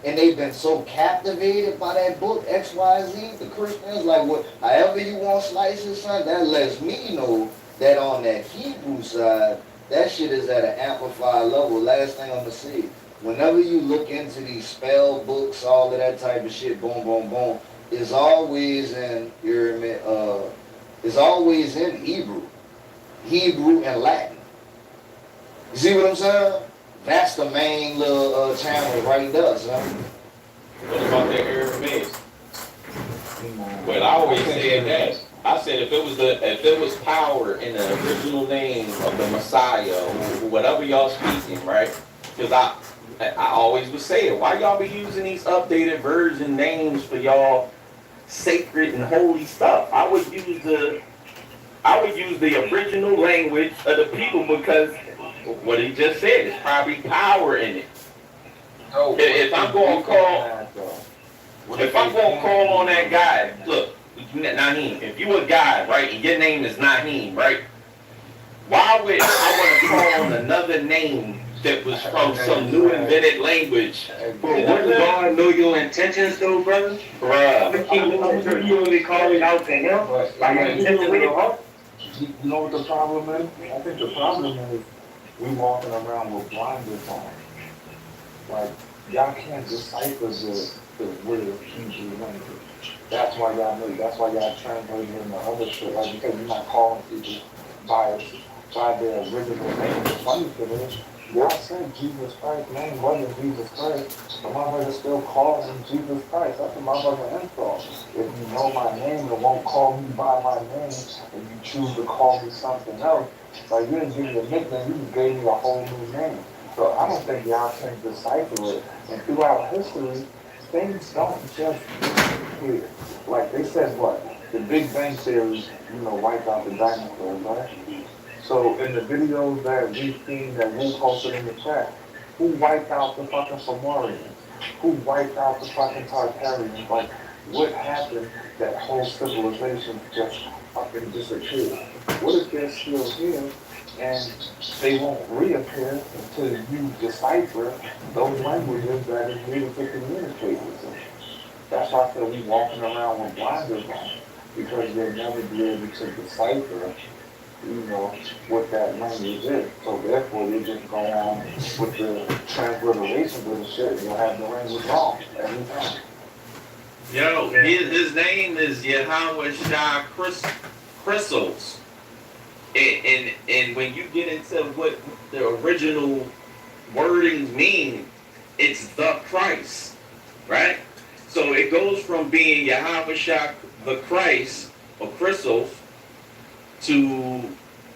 and they've been so captivated by that book XYZ. The Christians like what, however you want slices, son. That lets me know that on that Hebrew side, that shit is at an amplified level. Last thing I'm gonna say, whenever you look into these spell books, all of that type of shit, boom, boom, boom, is always in is always in Hebrew and Latin. You see what I'm saying? That's the main little channel right there, son. What about the Aramaic? Well, I always said that. I said if it was power in the original name of the Messiah, or whatever y'all speaking, right? Because I always would say it. Why y'all be using these updated version names for y'all sacred and holy stuff? I would use the original language of the people because what he just said is probably power in it. If I'm going to call on that guy, look, Naheem, if you a guy, right, and your name is Naheem, right? Why would I want to call on another name that was from some new invented language? But wouldn't God know your intentions though, brother? Bruh. You only call it out to him? Like your intention with your heart? You know what the problem is? I think the problem is we walking around with blinders on. Like, y'all can't decipher the real Hebrew language. That's why y'all translating into other shit. Like, because you're not calling people by their original name. The funny thing is, y'all said Jesus Christ's name wasn't Jesus Christ. The motherfucker still calls him Jesus Christ. That's a motherfucker insult. If you know my name and won't call me by my name, and you choose to call me something else, like you didn't give me a nickname, you just gave me a whole new name. So I don't think y'all can decipher it. And throughout history, things don't just clear. Like they said what? The Big Bang Theory, wiped out the dinosaurs, right? So in the videos that we've seen that we posted in the chat, who wiped out the fucking Fomorians? Who wiped out the fucking Tartarians? Like, what happened that whole civilization just fucking disappeared? What if they're still here and they won't reappear until you decipher those languages that is needed to communicate with them? That's why I said we walking around with blinders on, because you'll never be able to decipher what that language is. So therefore, you just go on with the transliteration of the shit, you'll have the language wrong every time. Yo, his name is Yahweh Shah Chrysos. And when you get into what the original wordings mean, it's the Christ, right? So it goes from being Yahweh Shah the Christ or Chrysos to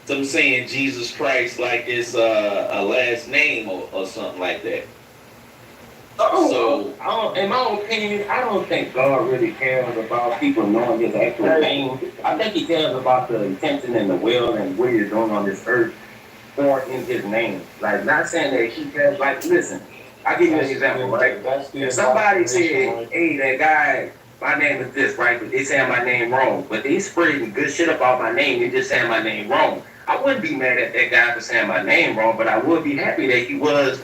them saying Jesus Christ like it's a last name or something like that. In my opinion, I don't think God really cares about people knowing his actual name. I think he cares about the intention and the will and what he's doing on this earth or in his name. Like, not saying that he cares, like, listen, I'll give you an example, right? If somebody said, hey, that guy, my name is this, right? But they saying my name wrong. But they spreading good shit about my name, they just saying my name wrong. I wouldn't be mad at that guy for saying my name wrong, but I would be happy that he was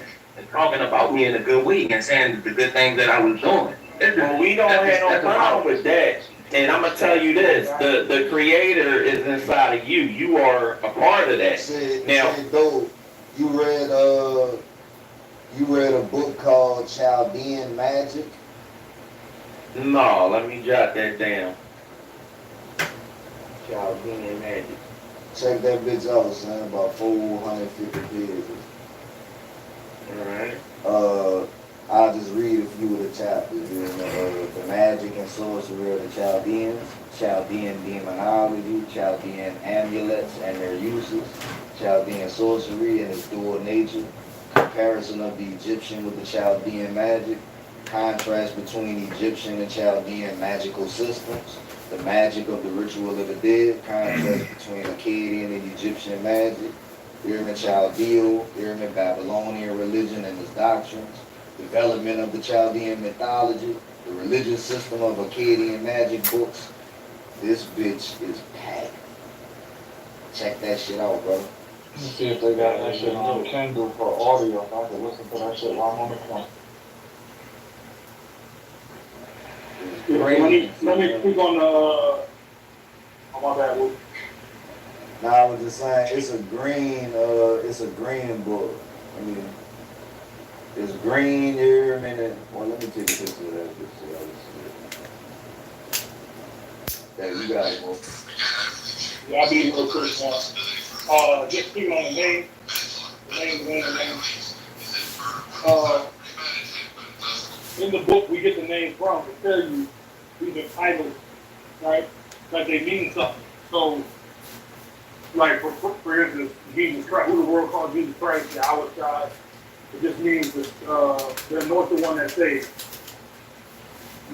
talking about me in a good way and saying the good things that I was doing. Well, we don't have no problem with that. And I'm gonna tell you this: the Creator is inside of you. You are a part of that. Now, though, you read a book called Chaldean Magic. No, let me jot that down. Chaldean Magic. Check that bitch out, son. About 450 pages. Alright. I'll just read a few of the chapters. The magic and sorcery of the Chaldeans, Chaldean demonology, Chaldean amulets and their uses, Chaldean sorcery and its dual nature, comparison of the Egyptian with the Chaldean magic, contrast between Egyptian and Chaldean magical systems, the magic of the ritual of the dead, contrast between Akkadian and Egyptian magic, Pyramid Chaldeo, Pyramid Babylonian religion and its doctrines, development of the Chaldean mythology, the religious system of Akkadian magic books. This bitch is packed. Check that shit out, brother. Let me see if they got that shit on the Kindle for audio. I can listen to that shit while I'm on the phone. Let me speak on the. Oh, my bad. Well, Now I was just saying it's a green book. I mean, it's green here a minute. Well, let me take a picture of that. Just so y'all see it. Okay, you got it, bro. yeah, I'll be real quick now. Just speaking on the name. In the book, we get the name from to tell you these are titles, right? Like they mean something. So, like for instance, Jesus Christ, who the world calls Jesus Christ, Yahweh God. It just means that the anointed one that saves.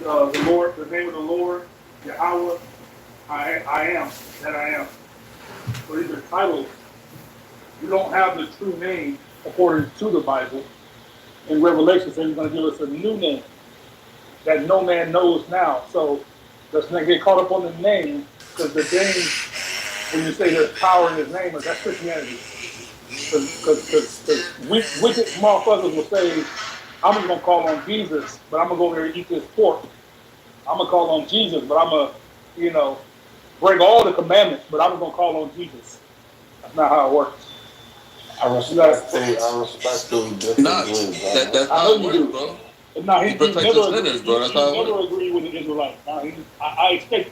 The Lord, the name of the Lord, Yahweh, I am that I am. So these are titles. You don't have the true name according to the Bible. In Revelation, so he's going to give us a new name that no man knows now. So let's not get caught up on the name, because the name, when you say there's power in his name, that's Christianity. Because wicked motherfuckers will say, I'm just going to call on Jesus, but I'm going to go over there and eat this pork. I'm going to call on Jesus, but I'm going to, break all the commandments, but I'm going to call on Jesus. That's not how it works. I respectfully disagree, Nah, brother. that's I how know it you works, do. bro. No, He he protects never his agreed. sinners, bro. That's how it Never works. agreed with an Israelite. I expect.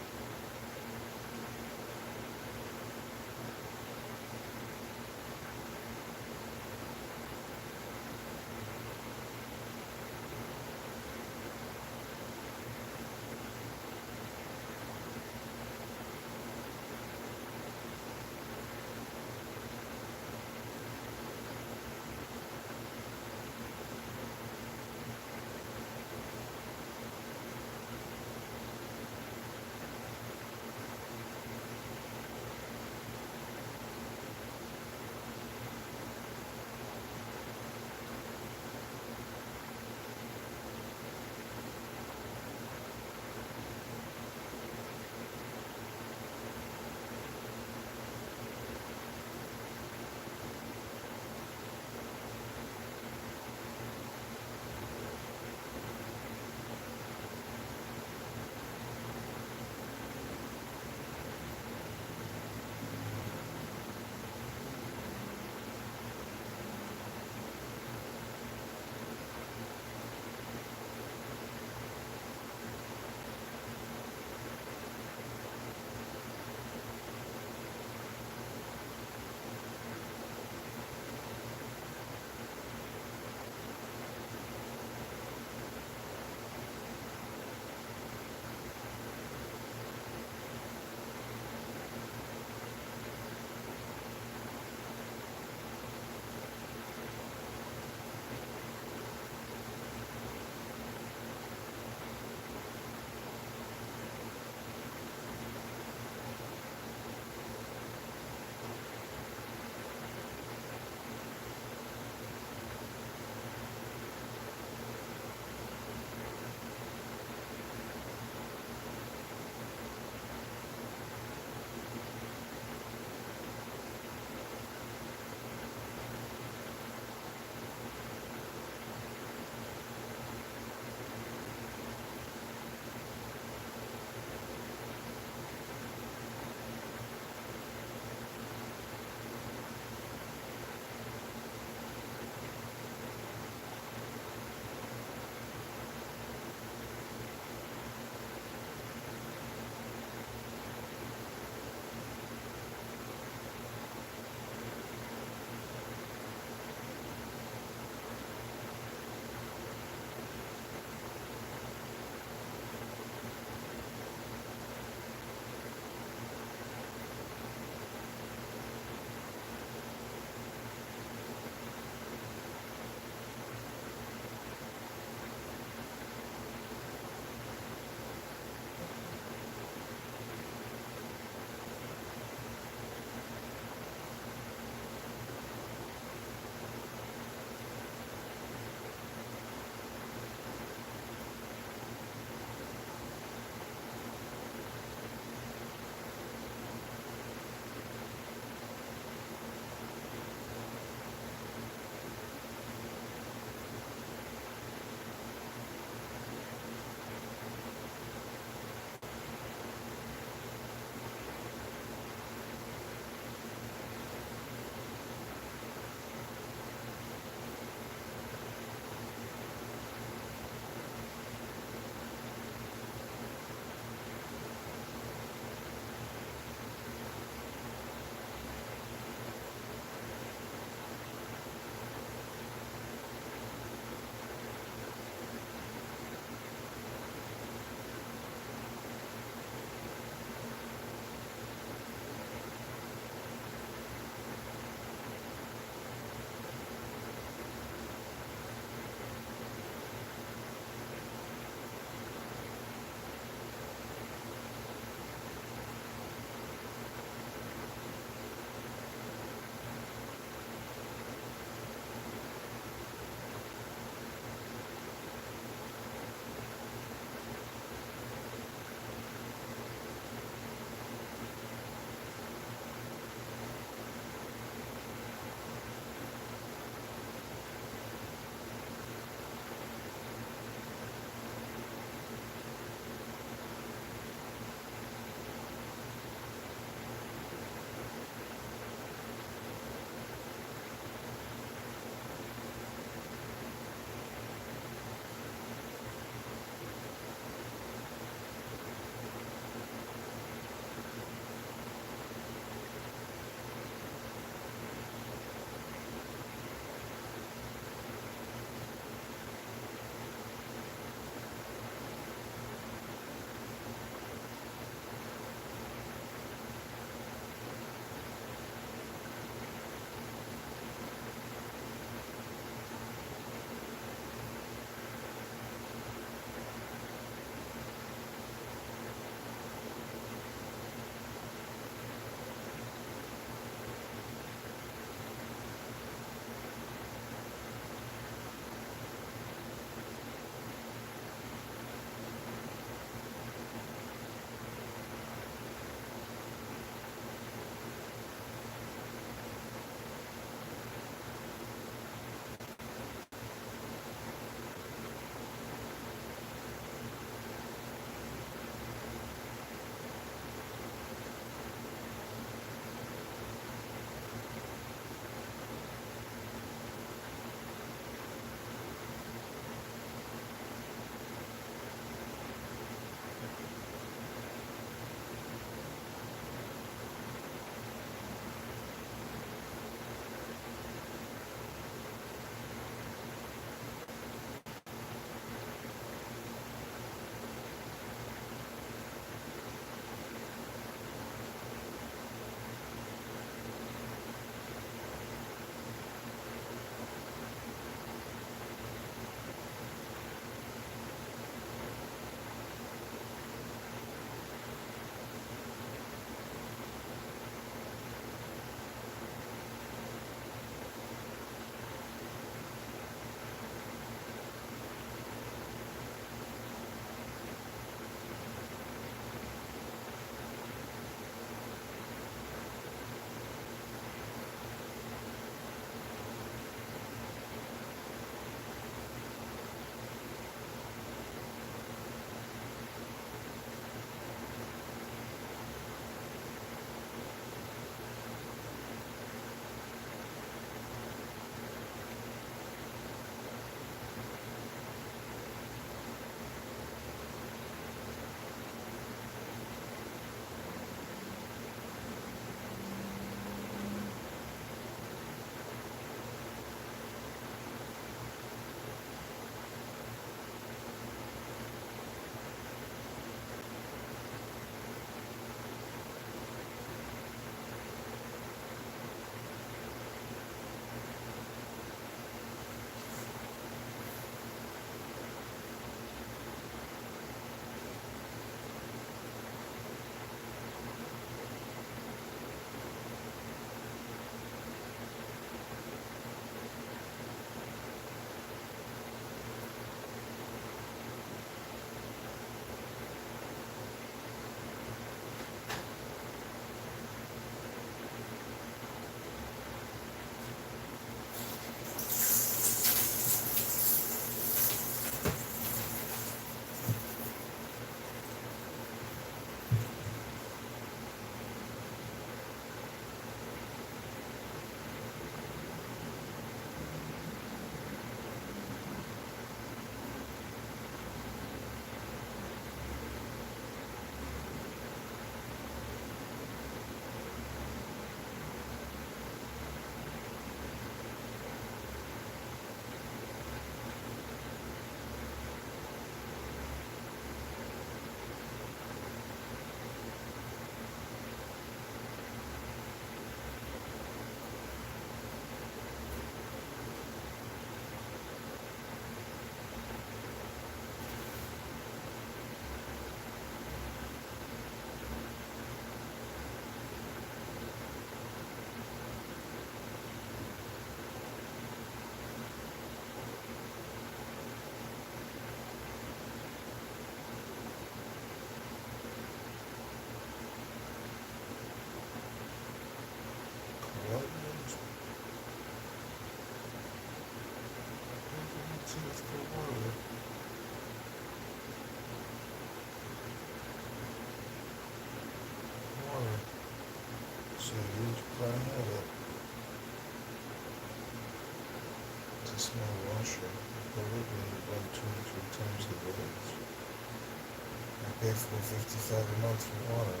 I pay for 57 months for water.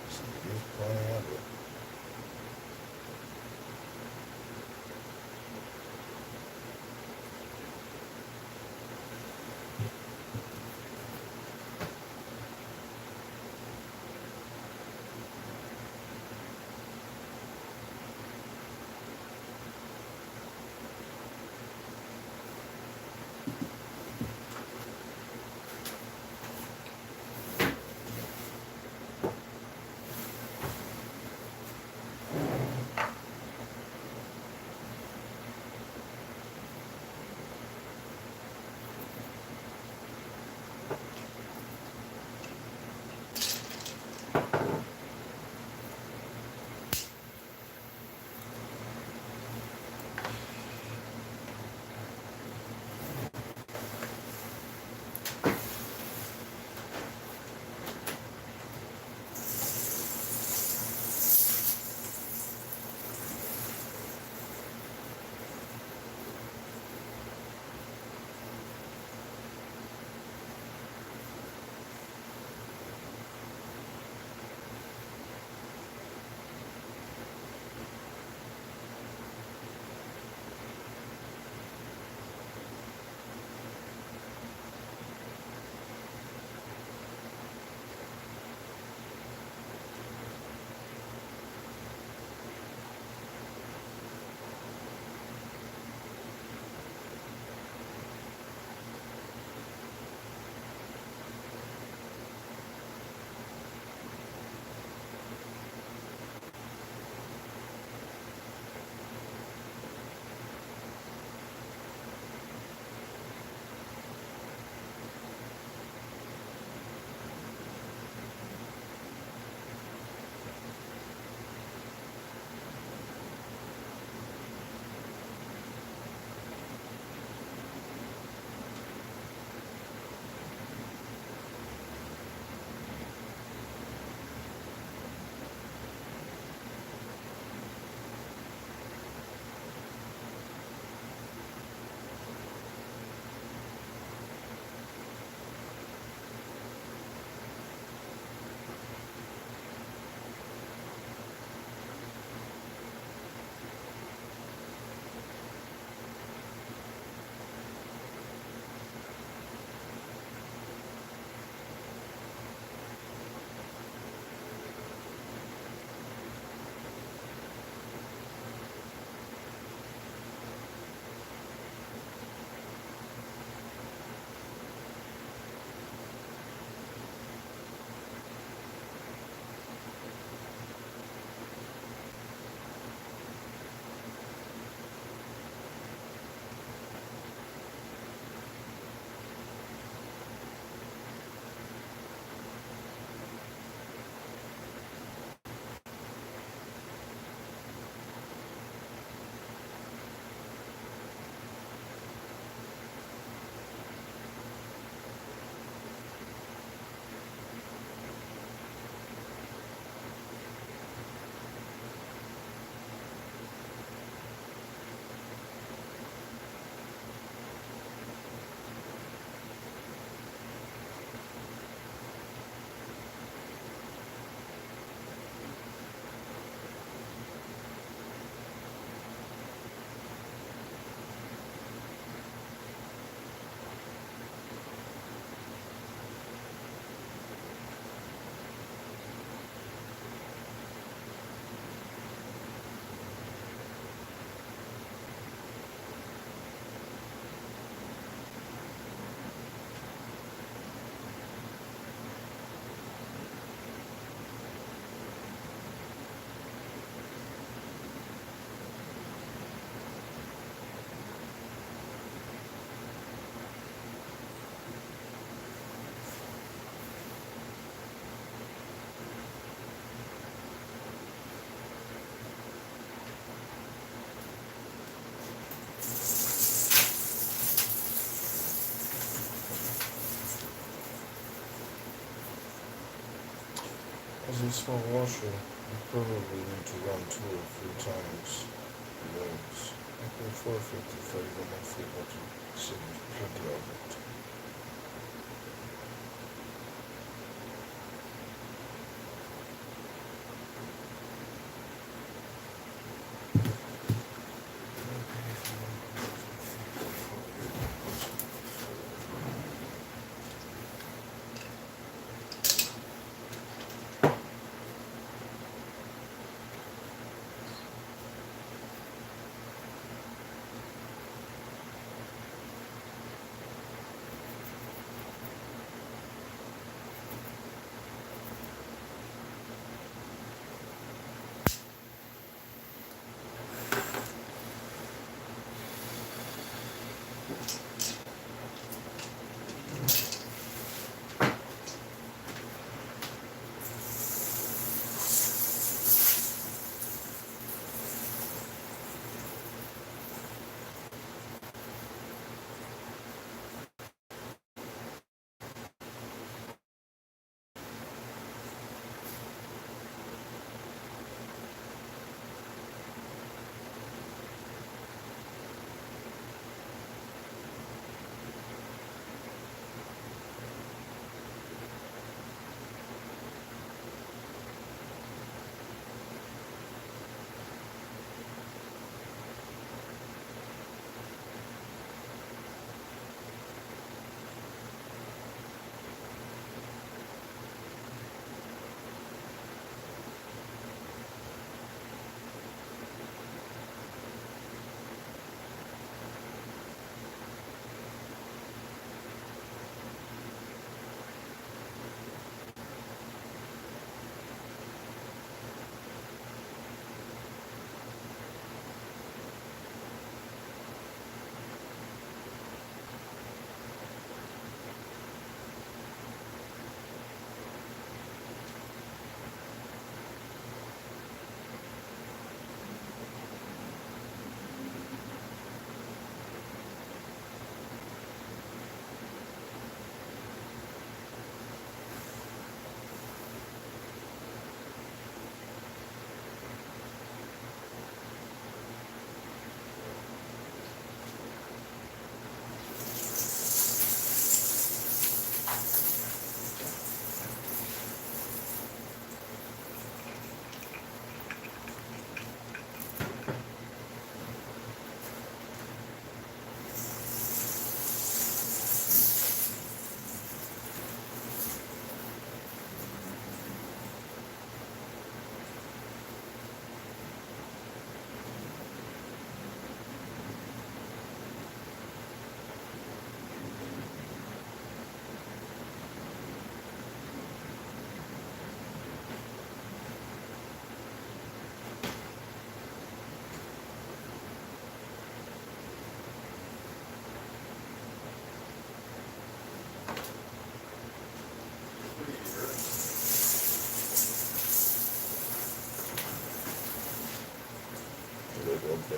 So there's plenty of it. As you small washer, you probably need to run 2 or 3 times loads. I pay 450 for even a full bottle. So there's plenty of it.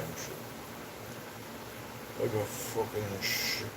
goddamn ship. Like a fucking ship.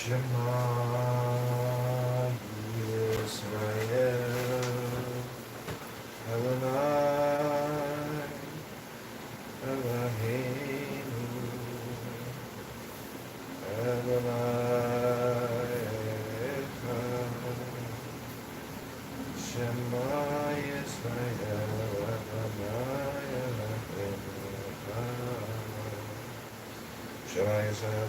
Shema Yisrael Adonai Eloheinu Adonai Echad Shema Yisrael Adonai Eloheinu Echad Shema Yisrael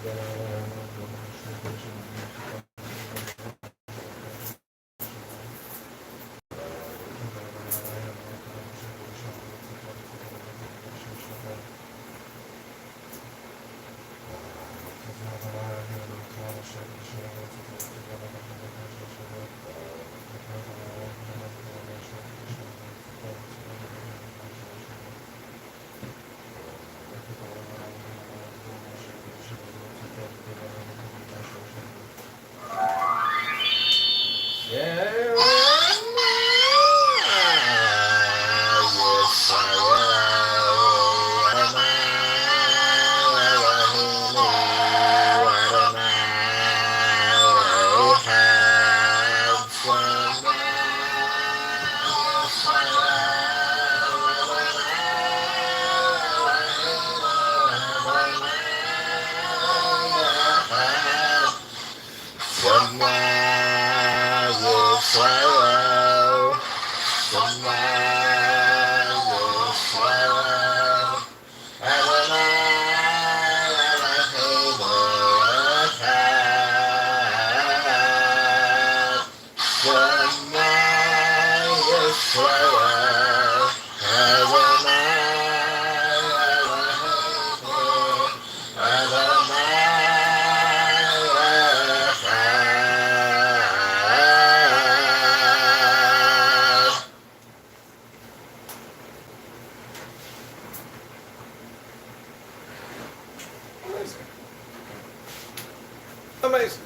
Amazing.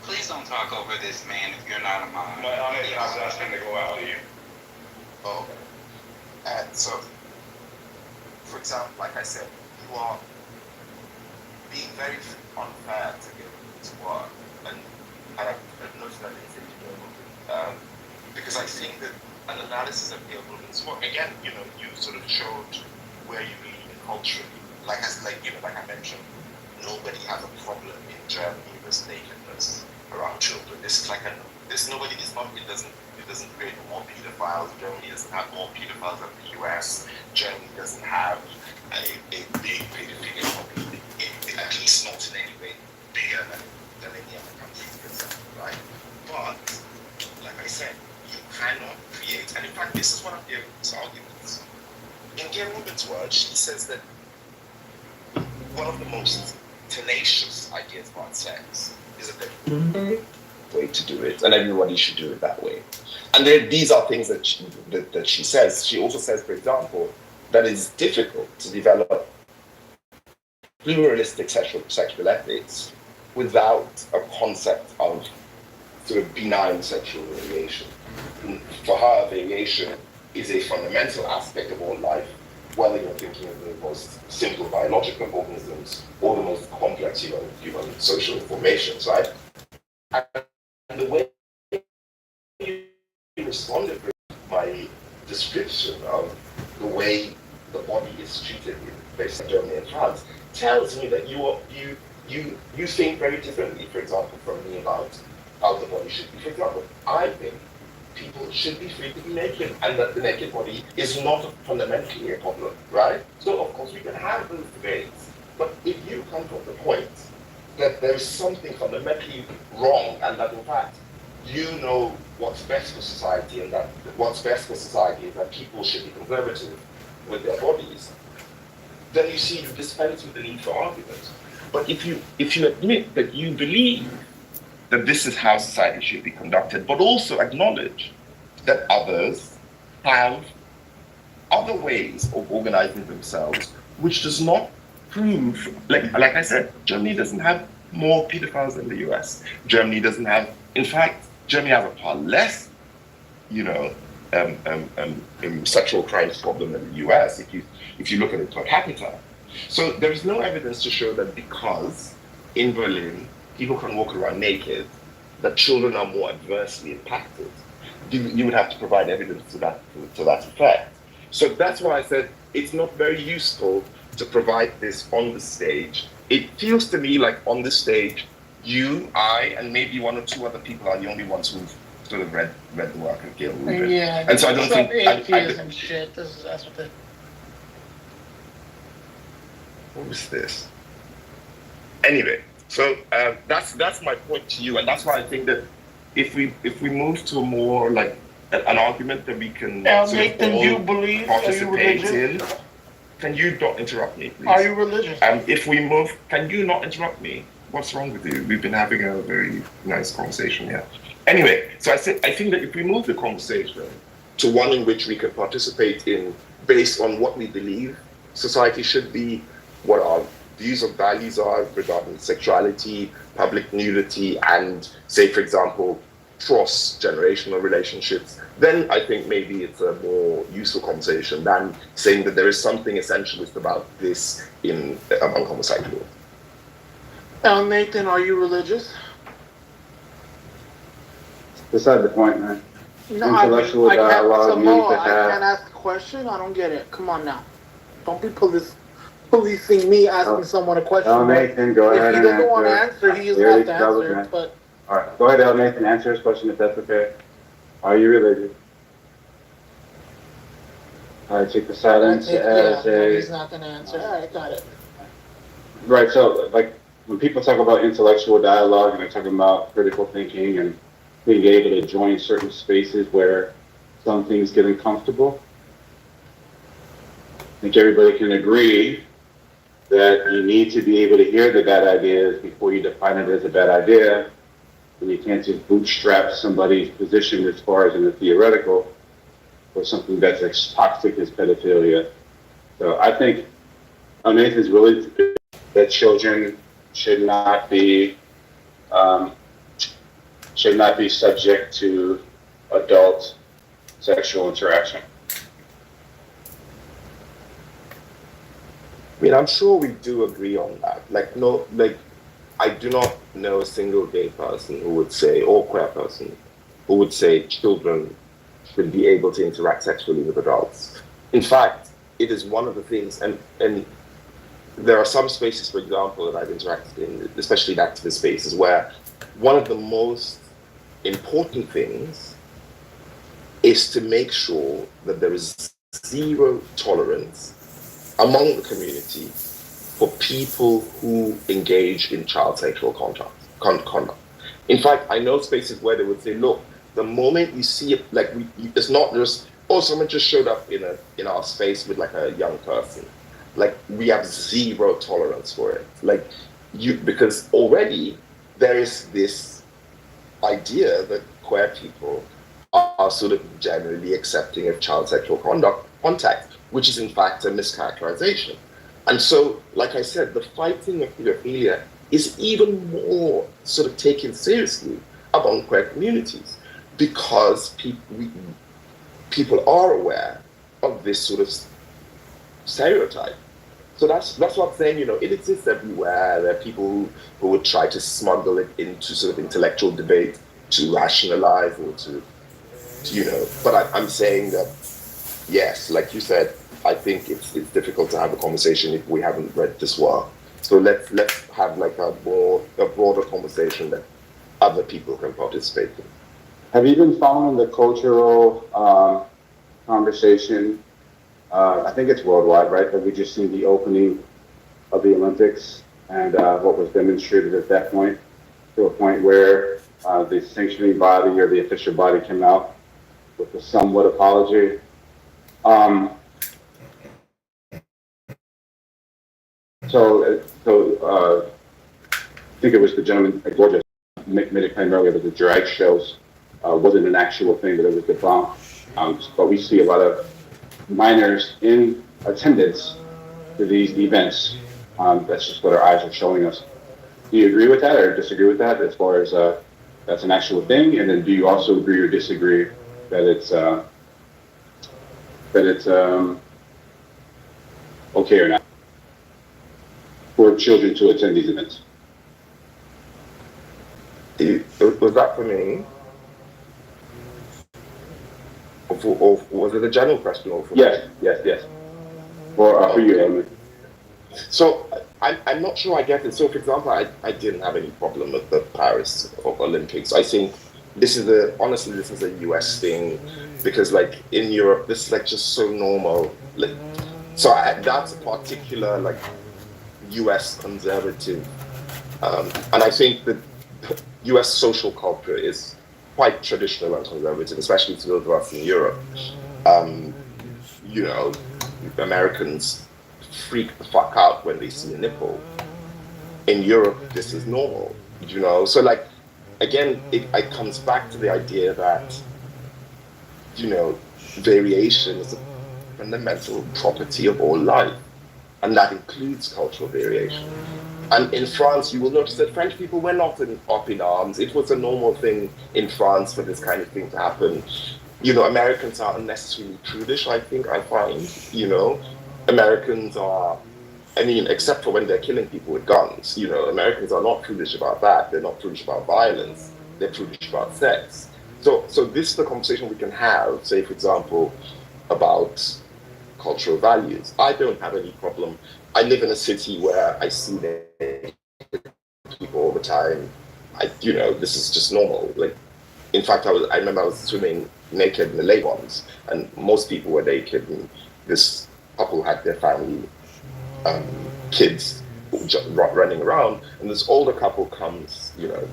Please don't talk over this man if you're not a mod. No, I was asking to go out here. Oh, okay. And so, for example, like I said, you are being very unfair to get to work. And I've noticed that in because I think that an analysis of the women's work, again, you know, you sort of showed where you believe culturally. Like I mentioned, nobody has a problem in Germany with nakedness around children. This is nobody is not, it doesn't create more pedophiles. Germany doesn't have more pedophiles than the US. Germany doesn't have a big pedophilia population, at least not in any way bigger than any other countries, for example, right? But, like I said, you cannot create, and in fact, this is one of the arguments. In Gay Rubin's words, she says that one of the most tenacious ideas about sex is a different way to do it, and everybody should do it that way. And these are things that she says. She also says, for example, that it's difficult to develop pluralistic sexual ethics without a concept of sort of benign sexual variation. For her, variation is a fundamental aspect of all life, whether you're thinking of the most simple biological organisms or the most complex human social formations, right? And the way you responded to my description of the way the body is treated in places like Germany and France tells me that you think very differently, for example, from me about how the body should be. For example, I think people should be free to be naked, and that the naked body is not fundamentally a problem, right? So of course we can have those debates, but if you come from the point that there is something fundamentally wrong, and that in fact you know what's best for society, and that what's best for society is that people should be conservative with their bodies, then you see you dispense with the need for argument. But if you admit that you believe that this is how society should be conducted, but also acknowledge that others have other ways of organizing themselves, which does not prove, like I said, Germany doesn't have more pedophiles than the US. Germany doesn't have, in fact, Germany has a far less, you know, sexual crimes problem than the US if you look at it per capita. So there is no evidence to show that because in Berlin people can walk around naked, that children are more adversely impacted. You would have to provide evidence to that effect. So that's why I said it's not very useful to provide this on the stage. It feels to me like on the stage, you, I, and maybe one or two other people are the only ones who've sort of read the work of Gail Rubin. Yeah, and so I don't think atheism shit. That's what they. What was this? Anyway, so that's my point to you, and that's why I think that if we move to a more like an argument that we can Nathan, do you believe? participate in. Can you not interrupt me, please? Are you religious? If we move, can you not interrupt me? What's wrong with you? We've been having a very nice conversation here. Anyway, so I think that if we move the conversation to one in which we can participate in based on what we believe society should be, what our views or values are regarding sexuality, public nudity, and say, for example, cross-generational relationships, then I think maybe it's a more useful conversation than saying that there is something essentialist about this among homosexuals. Nathan, are you religious? Beside the point, man. No, Intellectual dialogue needs to I have. can't ask a question. I don't get it. Come on now. Don't be policing me asking someone a question. El Nathan, go ahead If he and doesn't want to answer, he doesn't have to answer. But all right, go ahead, El Nathan, answer his question if that's okay. Are you religious? All right, take the silence as a. He's not going to answer. All right, got it. Right, so like when people talk about intellectual dialogue and they're talking about critical thinking and being able to join certain spaces where some things get uncomfortable, I think everybody can agree that you need to be able to hear the bad ideas before you define it as a bad idea. And you can't just bootstrap somebody's position as far as in the theoretical or something that's as toxic as pedophilia. So I think Nathan's really that children should not be subject to adult sexual interaction. I mean, I'm sure we do agree on that. I do not know a single gay person who would say, or queer person, who would say children should be able to interact sexually with adults. In fact, it is one of the things, and there are some spaces, for example, that I've interacted in, especially in activist spaces, where one of the most important things is to make sure that there is zero tolerance among the community for people who engage in child sexual conduct. In fact, I know spaces where they would say, look, the moment you see it, like it's not just, oh, someone just showed up in our space with like a young person. Like we have zero tolerance for it. Because already there is this idea that queer people are sort of generally accepting of child sexual contact, which is in fact a mischaracterization. And so, like I said, the fighting of pedophilia is even more sort of taken seriously among queer communities because people are aware of this sort of stereotype. So that's what I'm saying, it exists everywhere. There are people who would try to smuggle it into sort of intellectual debate to rationalize or to but I'm saying that, yes, like you said, I think it's difficult to have a conversation if we haven't read this work. So let's have like a broader conversation that other people can participate in. Have you been following the cultural conversation? I think it's worldwide, right? But we just seen the opening of the Olympics and what was demonstrated at that point, to a point where the sanctioning body or the official body came out with a somewhat apology. So I think it was the gentleman at Georgia made a claim earlier that the drag shows wasn't an actual thing, that it was debunked. But we see a lot of minors in attendance to these events That's just what our eyes are showing us. Do you agree with that or disagree with that as far as that's an actual thing? And then do you also agree or disagree that it's okay or not for children to attend these events? Was that for me? Or was it a general question? Or for Yes. For you, Edmund. So I'm not sure I get it. So for example, I didn't have any problem with the Paris Olympics. I think honestly this is a US thing, because like in Europe this is like just so normal. Like, so that's a particular like US conservative, and I think that US social culture is quite traditional and conservative, especially to those of us in Europe. You know, Americans freak the fuck out when they see a nipple. In Europe, this is normal, you know? So like, again, it comes back to the idea that, you know, variation is a fundamental property of all life, and that includes cultural variation. And in France, you will notice that French people were not up in arms. It was a normal thing in France for this kind of thing to happen. You know, Americans are unnecessarily prudish, I find, you know. Americans are, I mean, except for when they're killing people with guns, you know, Americans are not prudish about that. They're not prudish about violence. They're prudish about sex. So this is the conversation we can have, say, for example, about cultural values. I don't have any problem. I live in a city where I see people all the time. You know, this is just normal. Like, in fact, I remember I was swimming naked in the lake once, and most people were naked, and this couple had their family, kids running around, and this older couple comes, you know,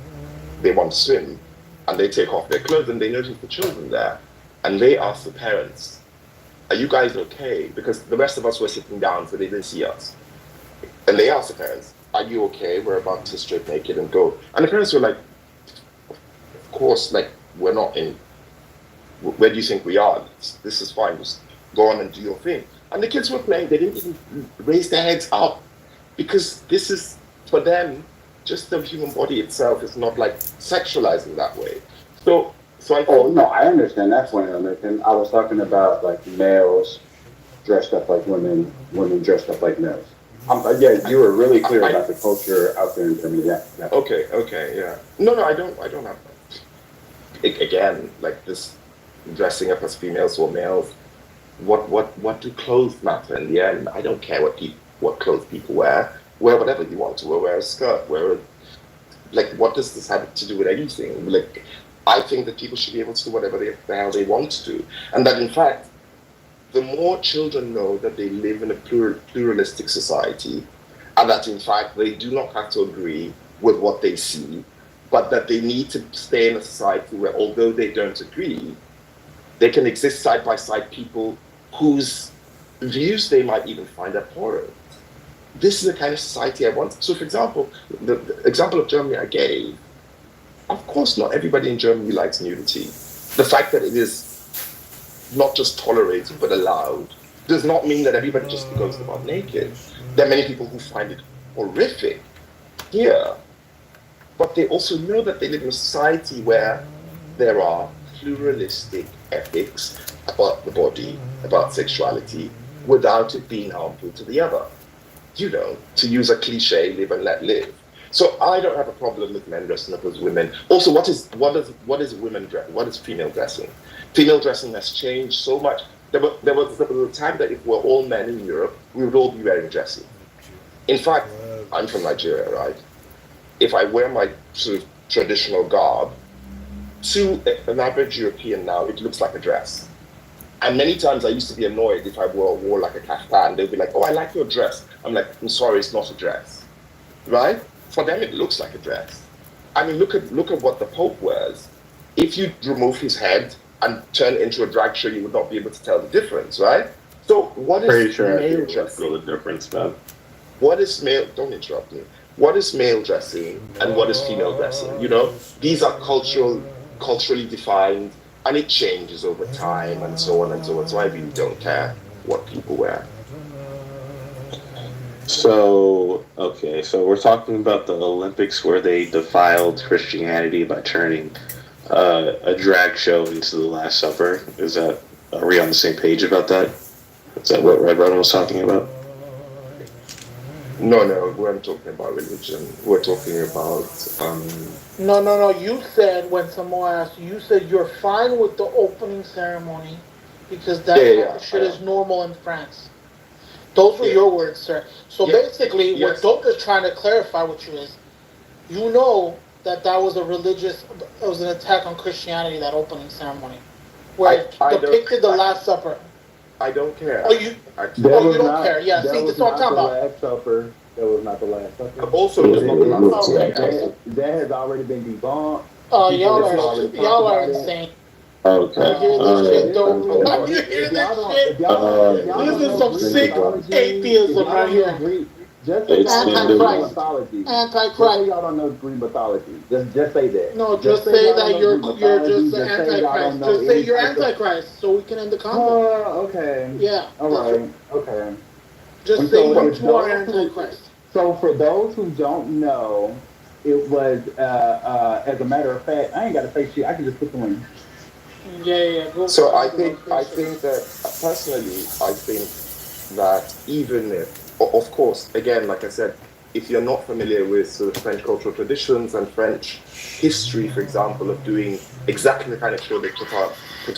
they want to swim, and they take off their clothes, and they notice the children there, and they ask the parents, "Are you guys okay?" Because the rest of us were sitting down, so they didn't see us. And they asked the parents, "Are you okay? We're about to strip naked and go." And the parents were like, "Of course, like, we're not in, where do you think we are? This is fine, just go on and do your thing." And the kids were playing, they didn't even raise their heads up, because this is, for them, just the human body itself is not like sexualizing that way. So I think... Oh, no, I understand that point, and I was talking about like males dressed up like women, women dressed up like males. Yeah, you were really clear about the culture out there in Germany. Yeah. Okay, yeah. No, I don't have that. Again, like this dressing up as females or males, what do clothes matter in the end? I don't care what clothes people wear. Wear whatever you want to wear. Wear a skirt. Like, what does this have to do with anything? Like, I think that people should be able to do whatever the hell they want to do, and that in fact, the more children know that they live in a pluralistic society, and that in fact they do not have to agree with what they see, but that they need to stay in a society where, although they don't agree, they can exist side by side people whose views they might even find abhorrent. This is the kind of society I want. So, for example, the example of Germany I gave, of course not everybody in Germany likes nudity. The fact that it is not just tolerated but allowed does not mean that everybody just goes about naked. There are many people who find it horrific here, but they also know that they live in a society where there are pluralistic ethics about the body, about sexuality, without it being harmful to the other. You know, to use a cliche, live and let live. So I don't have a problem with men dressing up as women. Also, what is women dress? What is female dressing? Female dressing has changed so much. There was a time that if we're all men in Europe, we would all be wearing dresses. In fact, I'm from Nigeria, right? If I wear my sort of traditional garb, to an average European now, it looks like a dress. And many times I used to be annoyed if I wore like a kaftan. They'd be like, "Oh, I like your dress." I'm like, "I'm sorry, it's not a dress." Right? For them, it looks like a dress. I mean, look at what the Pope wears. If you remove his head and turn into a drag show, you would not be able to tell the difference, right? So what is Pretty sure male dressing? the difference, man. What is male? Don't interrupt me. What is male dressing and what is female dressing? You know, these are culturally defined, and it changes over time, and so on and so on. So I really don't care what people wear. So, okay, so we're talking about the Olympics where they defiled Christianity by turning a drag show into the Last Supper. Are we on the same page about that? Is that what Red Runner was talking about? No, we weren't talking about religion. We're talking about No. You said when someone asked you, said you're fine with the opening ceremony because that yeah, shit I is am. normal in France. Those were Yeah, your words, sir. So yeah, basically, what yes. Dope is trying to clarify with you is, you know that was it was an attack on Christianity, that opening ceremony, where it I don't depicted the Last Supper. I don't Oh, care you, That actually. oh, you was don't not care. Yeah, see, that this was is what I'm not talking the about. Last Supper. That was not the Last Supper. Also, it was not the last Oh, supper okay. because That has already been debunked. Oh, People it's have not. already talked y'all are about it. insane. Okay. You hear this shit, Dope? Literally, What? You hear if this y'all don't, shit? if y'all This don't is know some Greek sick mythology, if atheism y'all right don't know here. Greek, just say It's y'all don't know Greek Antichrist. mythology. Just say Antichrist. y'all don't know Greek mythology. Just say that. No, Just just say say y'all don't that know Greek you're mythology. just the Just say y'all don't Antichrist. know Just say any you're type of. Antichrist, so we can end the convo. Okay. Yeah, All that's right. Okay. just And say so you if two are those who, Antichrist. so for those who don't know, it was as a matter of fact, I ain't got to say shit. I can just put the link. Yeah. Go So find the I location. think that personally, I think that even if, of course, again, like I said, if you're not familiar with sort of French cultural traditions and French history, for example, of doing exactly the kind of show they put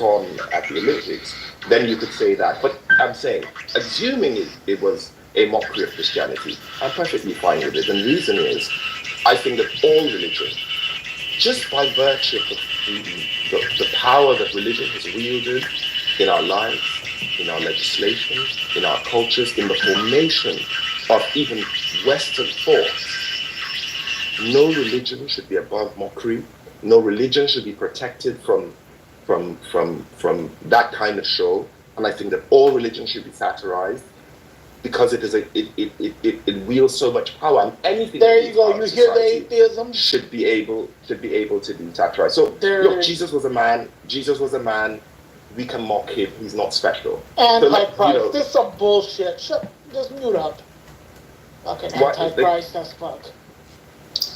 on at the Olympics, then you could say that. But I'm saying, assuming it was a mockery of Christianity, I'm perfectly fine with it. And the reason is, I think that all religion, just by virtue of the power that religion has wielded in our lives, in our legislation, in our cultures, in the formation of even Western thought, no religion should be above mockery. No religion should be protected from that kind of show. And I think that all religion should be satirized because it wields so much power, and anything There that you wields go. power You in hear the society atheism? should be able to be satirized. So There it look, is. Jesus was a man. Jesus was a man. We can mock him. He's not special. So Antichrist. This is some bullshit. Just mute up. Fucking what Antichrist as fuck.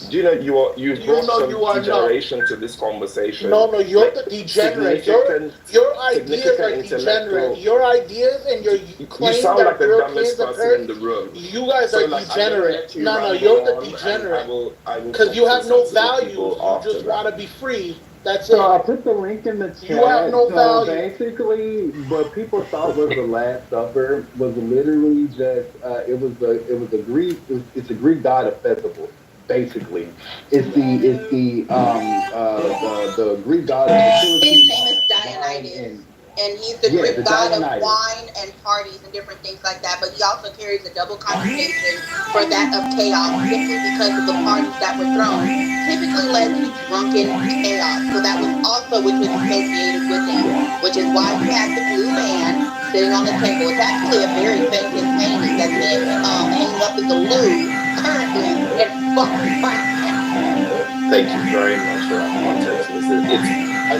do you know you brought know some you are not. degeneration to this conversation? No, you're Like the degenerate. Your ideas significant are degenerate. intellectual. Your ideas and your You claim sound like that the dumbest Europeans person in occurred. the room. You guys So are like I'm gonna degenerate. let you No, ramble you're the on, and degenerate. I will Because talk you to have no sensible values. people You after just want that. to be free. That's So I it. put the link in the You have chat. no So value. basically, what people thought was the Last Supper was literally just it's a Greek god of festivals. Basically, it's the Greek god of His fertility, name is wine, Dionysus, and and he's the yeah, Greek the god of Dionysus. wine and parties and different things like that. But he also carries a double connotation for that of chaos, simply because of the parties that were thrown typically led to drunken chaos. So that was also which was associated with him, which is why you have the blue man sitting on the table. It's actually a very famous painting that's hanging up in the Louvre currently in fucking France. Thank you very much for that context.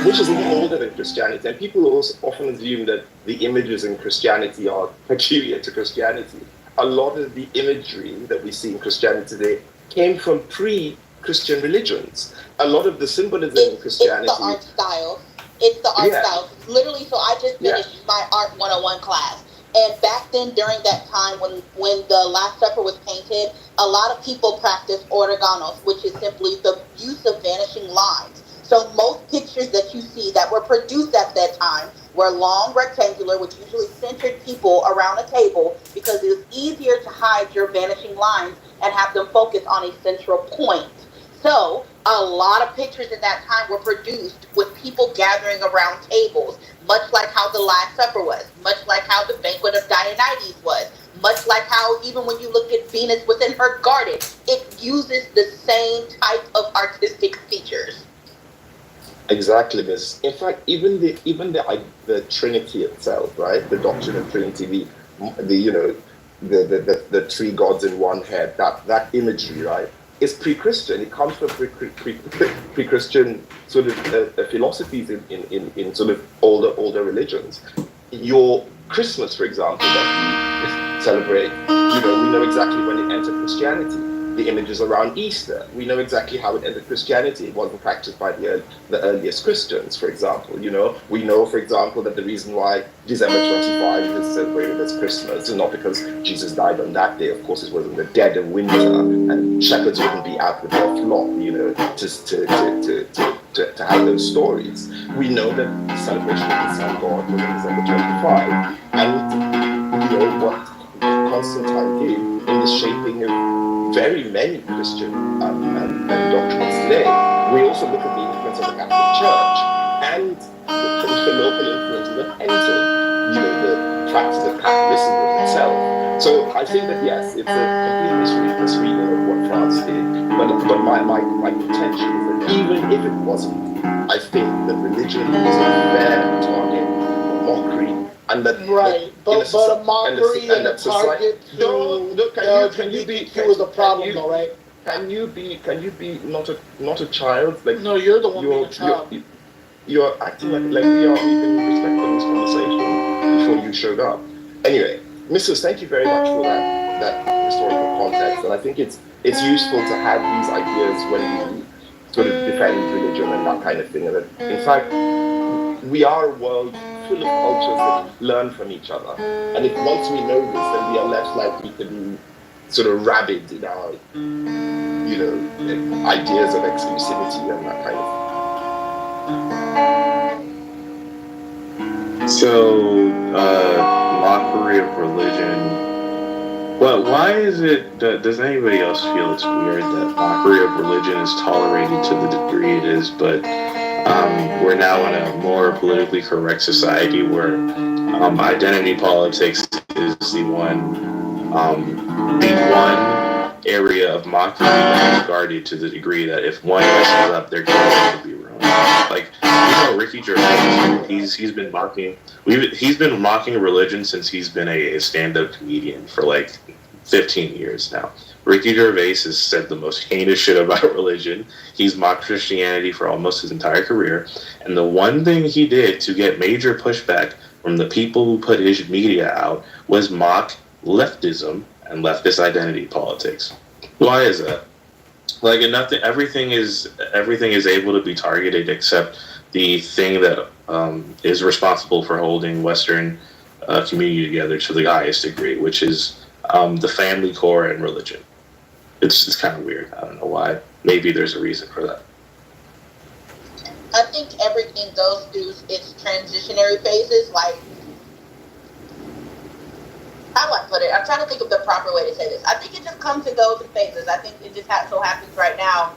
Which is even older than Christianity, and people also often assume that the images in Christianity are peculiar to Christianity. A lot of the imagery that we see in Christianity today came from pre-Christian religions. A lot of the symbolism in Christianity. It's the art styles. It's the art Yeah. styles. Literally, so I just Yeah. finished my art 101 class. And back then, during that time when the Last Supper was painted, a lot of people practiced ortogonos, which is simply the use of vanishing lines. So most pictures that you see that were produced at that time were long, rectangular, which usually centered people around a table because it was easier to hide your vanishing lines and have them focus on a central point. So a lot of pictures in that time were produced with people gathering around tables, much like how the Last Supper was, much like how the banquet of Dionysus was, much like how even when you look at Venus within her garden, it uses the same type of artistic features. Exactly, Miss. In fact, even the Trinity itself, right? The doctrine of Trinity, the three gods in one head. That imagery, right? Is pre-Christian. It comes from pre-Christian sort of philosophies in sort of older religions. Your Christmas, for example, that celebrate. We know exactly when it entered Christianity. The images around Easter. We know exactly how it entered Christianity. It wasn't practiced by the earliest Christians, for example. We know, for example, that the reason why December 25 is celebrated as Christmas is not because Jesus died on that day. Of course, it was in the dead of winter, and shepherds wouldn't be out with their flock, to have those stories. We know that the celebration of the sun god was on December 25, and what Constantine did in the shaping of very many Christian and doctrines today. We also look at the influence of the Catholic Church and the local influences that entered, the practice of Catholicism itself. So I think that yes, it's a complete misreading of what France did. But my contention is that even if it wasn't, I think that religion is a fair target for mockery. And that but a mockery and a target to LGBTQ is a problem, though, right? Can you be not a child? Like, no, you're the one being a child. You're acting like we are. We've been respecting this conversation before you showed up. Anyway, Mrs. Thank you very much for that historical context, and I think it's useful to have these ideas when we sort of defend religion and that kind of thing. And that, in fact, we are a world full of cultures that learn from each other. And if once we know this, then we are less likely to be sort of rabid in our, ideas of exclusivity and that kind of thing. So, mockery of religion. Well, why is it that, does anybody else feel it's weird that mockery of religion is tolerated to the degree it is, but we're now in a more politically correct society where identity politics is the one area of mockery that is guarded to the degree that if one messes up, they're going to be ruined. Like, Ricky Gervais, he's been mocking religion since he's been a stand-up comedian for like 15 years now. Ricky Gervais has said the most heinous shit about religion. He's mocked Christianity for almost his entire career. And the one thing he did to get major pushback from the people who put his media out was mock leftism and leftist identity politics. Why is that? Like, everything is able to be targeted except the thing that is responsible for holding Western community together to the highest degree, which is the family core and religion. It's kind of weird. I don't know why. Maybe there's a reason for that. I think everything goes through its transitionary phases. Like, how do I put it? I'm trying to think of the proper way to say this. I think it just comes and goes in phases. I think it just so happens right now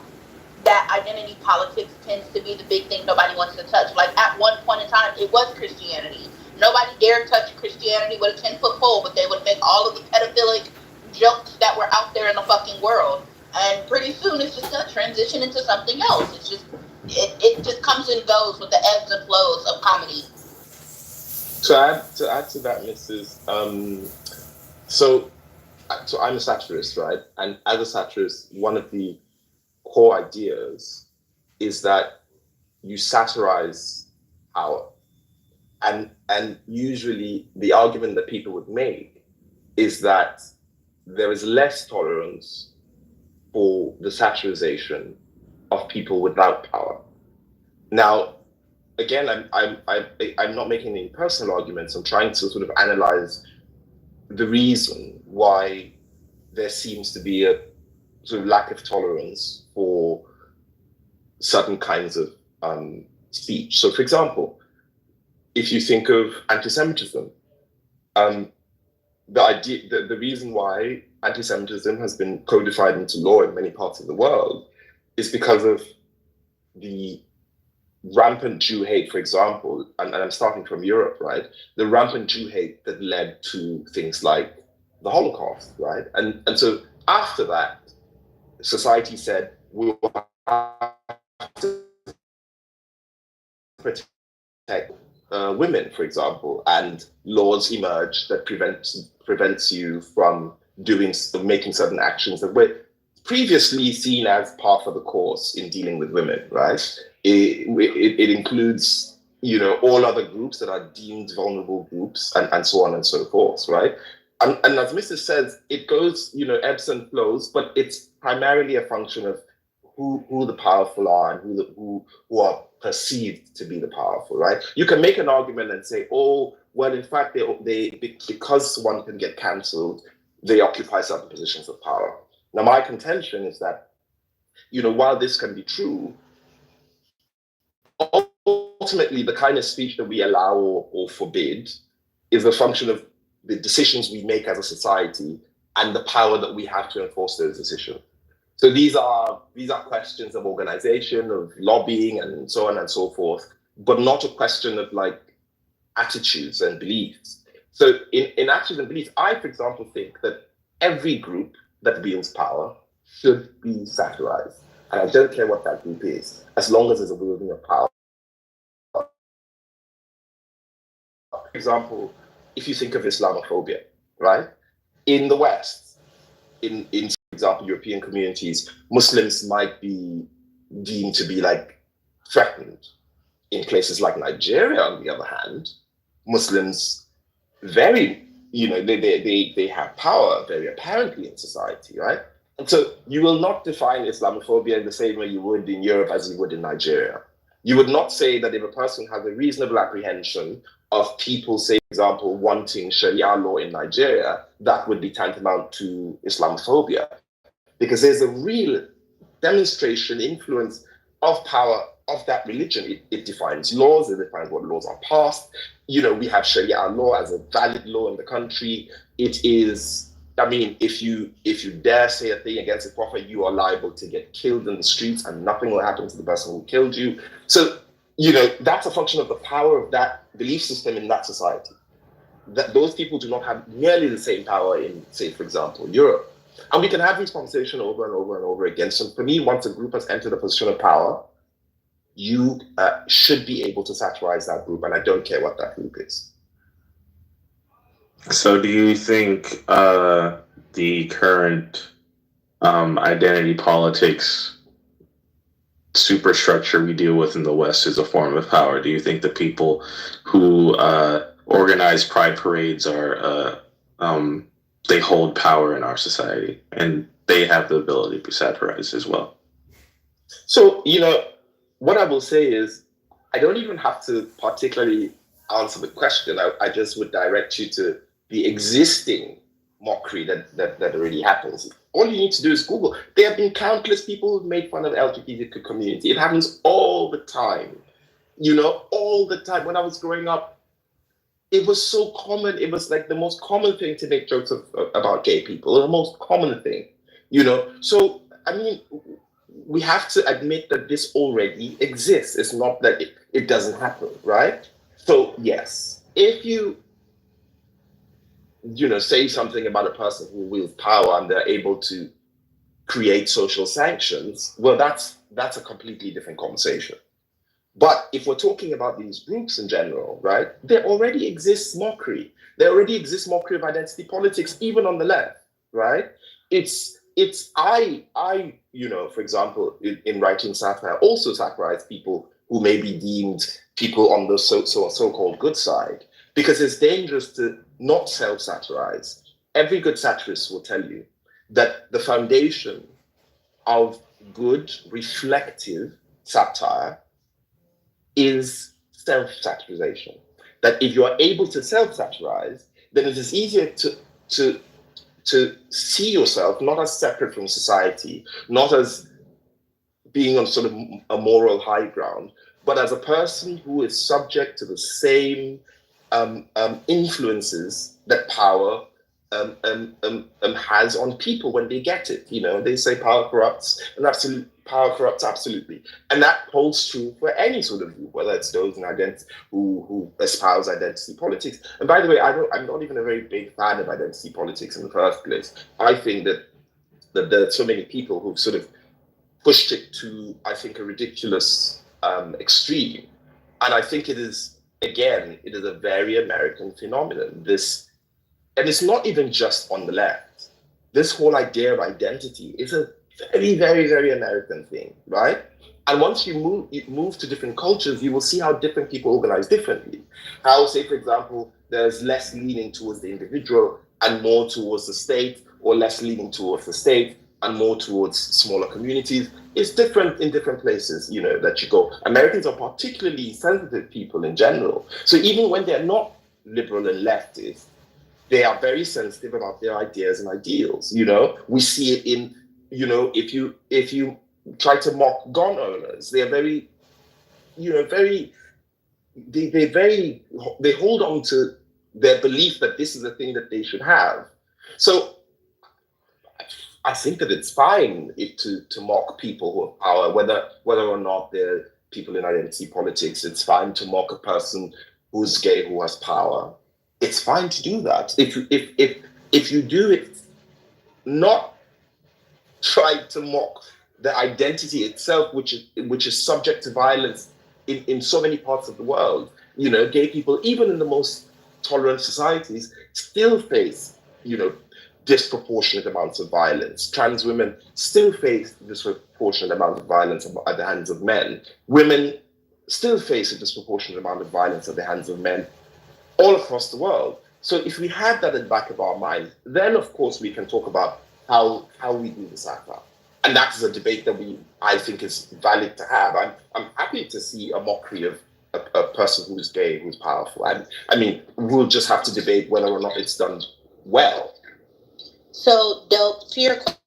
that identity politics tends to be the big thing nobody wants to touch. Like, at one point in time, it was Christianity. Nobody dared touch Christianity with a 10-foot pole, but they would make all of the pedophilic jokes that were out there in the fucking world. And pretty soon, it's just going to transition into something else. It's just, it just comes and goes with the ebbs and flows of comedy. To add to that, Mrs. So I'm a satirist, right? And as a satirist, one of the core ideas is that you satirize power. And usually the argument that people would make is that there is less tolerance for the satirization of people without power. Now, again, I'm not making any personal arguments. I'm trying to sort of analyze the reason why there seems to be a sort of lack of tolerance for certain kinds of speech. So, for example, if you think of anti-Semitism, the reason why anti-Semitism has been codified into law in many parts of the world is because of the rampant Jew hate, for example, and I'm starting from Europe, right? The rampant Jew hate that led to things like the Holocaust, right? And so after that, society said, we'll have to protect women, for example, and laws emerged that prevents you from making certain actions that were previously seen as part of the course in dealing with women, right? It includes, all other groups that are deemed vulnerable groups and so on and so forth, right? And as Mrs. says, it goes, ebbs and flows, but it's primarily a function of who the powerful are and who are perceived to be the powerful, right? You can make an argument and say, oh, well, in fact, they because one can get cancelled, they occupy certain positions of power. Now, my contention is that, while this can be true, ultimately, the kind of speech that we allow or forbid is a function of the decisions we make as a society and the power that we have to enforce those decisions. So these are questions of organization, of lobbying, and so on and so forth, but not a question of like attitudes and beliefs. So in attitudes and beliefs, I, for example, think that every group that wields power should be satirized. And I don't care what that group is, as long as there's a wielding of power. For example, if you think of Islamophobia, right? In the West, in for example, European communities, Muslims might be deemed to be like threatened. In places like Nigeria, on the other hand, Muslims very, they have power very apparently in society, right? And so you will not define Islamophobia in the same way you would in Europe as you would in Nigeria. You would not say that if a person has a reasonable apprehension of people, say, for example, wanting Sharia law in Nigeria, that would be tantamount to Islamophobia. Because there's a real demonstration, influence of power of that religion. It defines laws, it defines what laws are passed. We have Sharia law as a valid law in the country. It is, if you dare say a thing against the Prophet, you are liable to get killed in the streets and nothing will happen to the person who killed you. So, that's a function of the power of that belief system in that society. That those people do not have nearly the same power in, say, for example, Europe. And we can have this conversation over and over and over again. So for me, once a group has entered a position of power, you should be able to satirize that group, and I don't care what that group is. So do you think the current identity politics superstructure we deal with in the West is a form of power? Do you think the people who organize pride parades are they hold power in our society and they have the ability to be satirized as well? So, what I will say is, I don't even have to particularly answer the question. I just would direct you to the existing mockery that already happens. All you need to do is Google. There have been countless people who've made fun of the LGBT community. It happens all the time, all the time. When I was growing up, it was so common. It was like the most common thing to make jokes about gay people, the most common thing, So, we have to admit that this already exists. It's not that it doesn't happen, right? So, yes, if you, say something about a person who wields power and they're able to create social sanctions, well, that's a completely different conversation. But if we're talking about these groups in general, right, there already exists mockery. There already exists mockery of identity politics, even on the left, right? I for example, in writing satire, also satirize people who may be deemed people on the so-called good side, because it's dangerous to not self-satirize. Every good satirist will tell you that the foundation of good, reflective satire is self-satirization. That if you are able to self-satirize, then it is easier to see yourself not as separate from society, not as being on sort of a moral high ground, but as a person who is subject to the same influences that power has on people when they get it. They say power corrupts, and power corrupts absolutely, and that holds true for any sort of group, whether it's those in who espouse identity politics. And by the way, I'm not even a very big fan of identity politics in the first place. I think that there are so many people who've sort of pushed it to, I think, a ridiculous extreme, and I think it is a very American phenomenon. And it's not even just on the left. This whole idea of identity is a very, very, very American thing, right? And once you move to different cultures, you will see how different people organize differently. How, say, for example, there's less leaning towards the individual and more towards the state, or less leaning towards the state and more towards smaller communities. It's different in different places, that you go. Americans are particularly sensitive people in general. So even when they're not liberal and leftist, they are very sensitive about their ideas and ideals. We see it in, if you try to mock gun owners, they are very, they hold on to their belief that this is a thing that they should have. So I think that it's fine to mock people who have power, whether or not they're people in identity politics. It's fine to mock a person who's gay who has power. It's fine to do that. If you do it, not try to mock the identity itself, which is subject to violence in so many parts of the world. Gay people, even in the most tolerant societies, still face, disproportionate amounts of violence. Trans women still face disproportionate amount of violence at the hands of men. Women still face a disproportionate amount of violence at the hands of men all across the world. So if we have that in the back of our mind, then of course we can talk about how we do this act out. And that is a debate that I think is valid to have. I'm happy to see a mockery of a person who's gay, who's powerful. I mean, we'll just have to debate whether or not it's done well. So, Dope, to your question,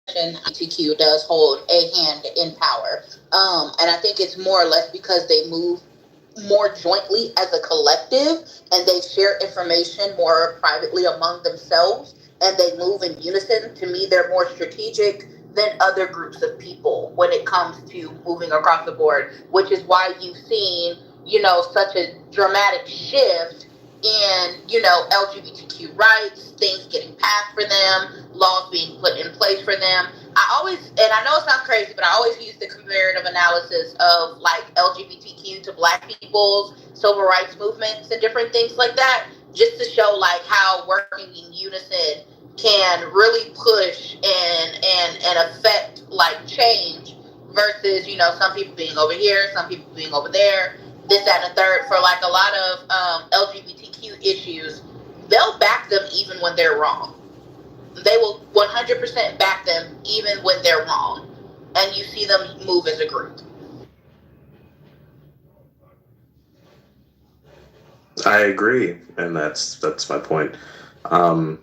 LGBTQ does hold a hand in power. And I think it's more or less because they move more jointly as a collective and they share information more privately among themselves and they move in unison. To me, they're more strategic than other groups of people when it comes to moving across the board, which is why you've seen, such a dramatic shift in, LGBTQ rights, things getting passed for them, laws being put in place for them. And I know it sounds crazy, but I always use the comparative analysis of like LGBTQ to Black people's civil rights movements and different things like that, just to show like how working in unison can really push and affect like change versus, some people being over here, some people being over there, this, that, and the third. For like a lot of LGBTQ issues, they'll back them even when they're wrong. They will 100% back them even when they're wrong. And you see them move as a group. I agree, and that's my point. And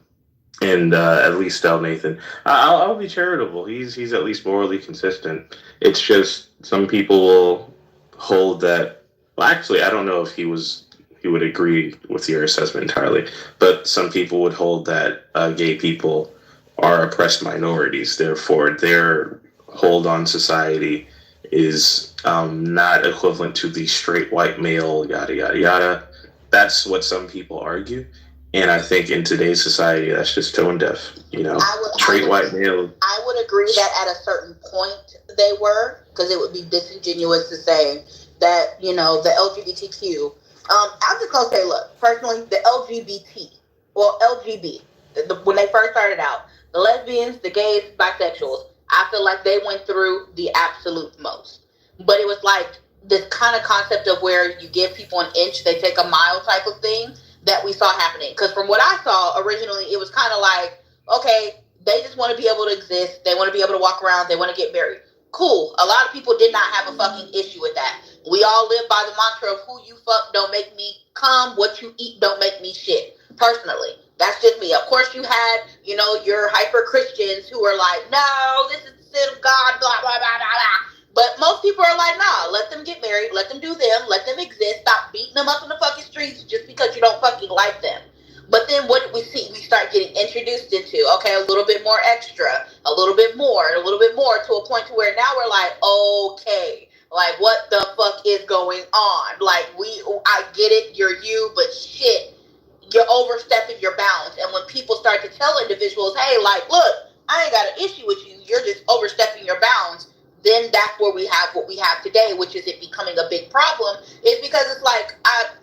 at least tell Nathan, I'll be charitable. He's at least morally consistent. It's just some people will hold that. Well, actually, I don't know if he would agree with your assessment entirely, but some people would hold that gay people are oppressed minorities. Therefore, their hold on society is not equivalent to the straight white male, yada, yada, yada. That's what some people argue. And I think in today's society, that's just tone deaf. Straight white male. I would agree that at a certain point they were, because it would be disingenuous to say that, the LGBTQ. I'm just going to say, look, personally, the LGB, when they first started out, the lesbians, the gays, bisexuals, I feel like they went through the absolute most. But it was like this kind of concept of where you give people an inch, they take a mile type of thing that we saw happening. Because from what I saw originally, it was kind of like, okay, they just want to be able to exist. They want to be able to walk around. They want to get married. Cool. A lot of people did not have a fucking issue with that. We all live by the mantra of who you fuck don't make me come, what you eat don't make me shit. Personally, that's just me. Of course, you had, your hyper Christians who are like, no, this is the sin of God, blah, blah, blah, blah, blah. But most people are like, nah, let them get married, let them do them, let them exist, stop beating them up in the fucking streets just because you don't fucking like them. But then what do we see? We start getting introduced into, okay, a little bit more extra, a little bit more, to a point to where now we're like, okay, like what the fuck is going on? Like I get it, you're you, but shit, you're overstepping your bounds. And when people start to tell individuals, hey, like, look, I ain't got an issue with you, you're just overstepping your bounds, then that's where we have what we have today, which is it becoming a big problem, is because it's like,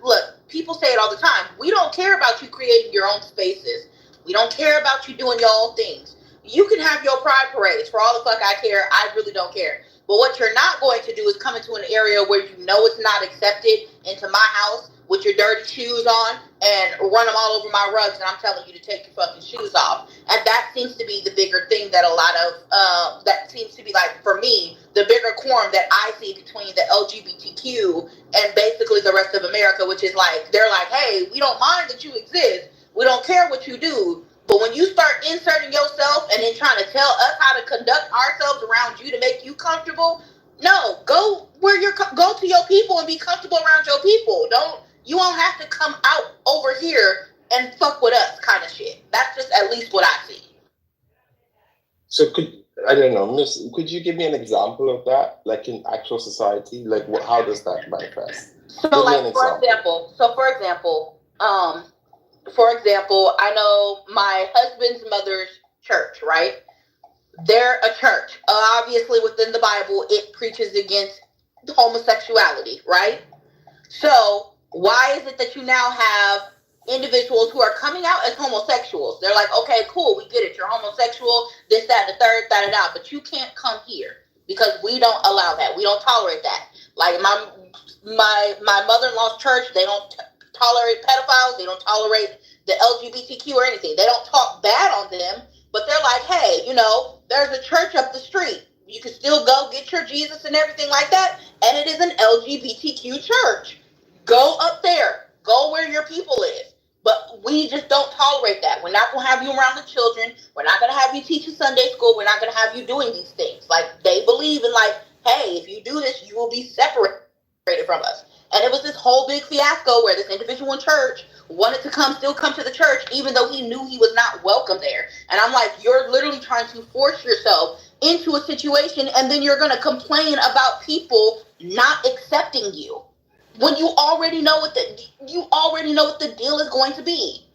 look, people say it all the time. We don't care about you creating your own spaces. We don't care about you doing your own things. You can have your pride parades. For all the fuck I care, I really don't care. But what you're not going to do is come into an area where you know it's not accepted into my house with your dirty shoes on and run them all over my rugs, and I'm telling you to take your fucking shoes off. And that seems to be the bigger thing that a lot of, that seems to be like, for me, the bigger quorum that I see between the LGBTQ and basically the rest of America, which is like, they're like, hey, we don't mind that you exist. We don't care what you do. But when you start inserting yourself and then trying to tell us how to conduct ourselves around you to make you comfortable, no, go where go to your people and be comfortable around your people. You won't have to come out over here and fuck with us kind of shit. That's just at least what I see. So I don't know, Miss, could you give me an example of that? Like in actual society? Like how does that manifest? So like, for example, I know my husband's mother's church, right? They're a church. Obviously, within the Bible, it preaches against homosexuality, right? So why is it that you now have individuals who are coming out as homosexuals? They're like, okay, cool, we get it. You're homosexual, this, that, the third, da, da, da. But you can't come here because we don't allow that. We don't tolerate that. Like my mother-in-law's church, they don't tolerate pedophiles. They don't tolerate the LGBTQ or anything. They don't talk bad on them, but they're like, hey, there's a church up the street. You can still go get your Jesus and everything like that, and it is an LGBTQ church. Go up there. Go where your people is. But we just don't tolerate that. We're not going to have you around the children. We're not going to have you teach in Sunday school. We're not going to have you doing these things. Like, they believe in, like, hey, if you do this, you will be separated from us. And it was this whole big fiasco where this individual in church wanted to still come to the church, even though he knew he was not welcome there. And I'm like, you're literally trying to force yourself into a situation, and then you're going to complain about people not accepting you when you already know what the deal is going to be.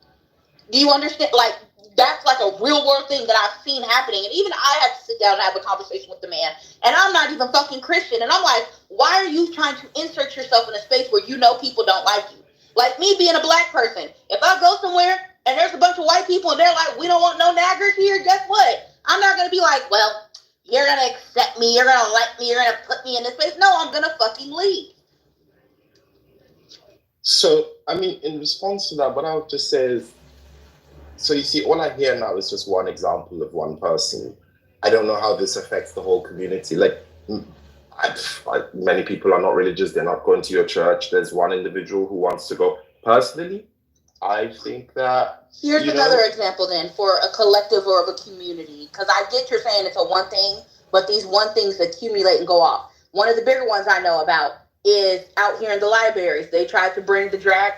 Do you understand? Like, that's like a real world thing that I've seen happening. And even I had to sit down and have a conversation with the man. And I'm not even fucking Christian. And I'm like, why are you trying to insert yourself in a space where you know people don't like you? Like me being a black person. If I go somewhere and there's a bunch of white people and they're like, we don't want no naggers here, guess what? I'm not going to be like, well, you're going to accept me. You're going to like me. You're going to put me in this place. No, I'm going to fucking leave. So, I mean, in response to that, what I would just say is, so you see, all I hear now is just one example of one person. I don't know how this affects the whole community. Like, many people are not religious. They're not going to your church. There's one individual who wants to go. Personally, I think that... Here's another example then for a collective or of a community. Because I get you're saying it's a one thing, but these one things accumulate and go off. One of the bigger ones I know about is out here in the libraries. They tried to bring the drag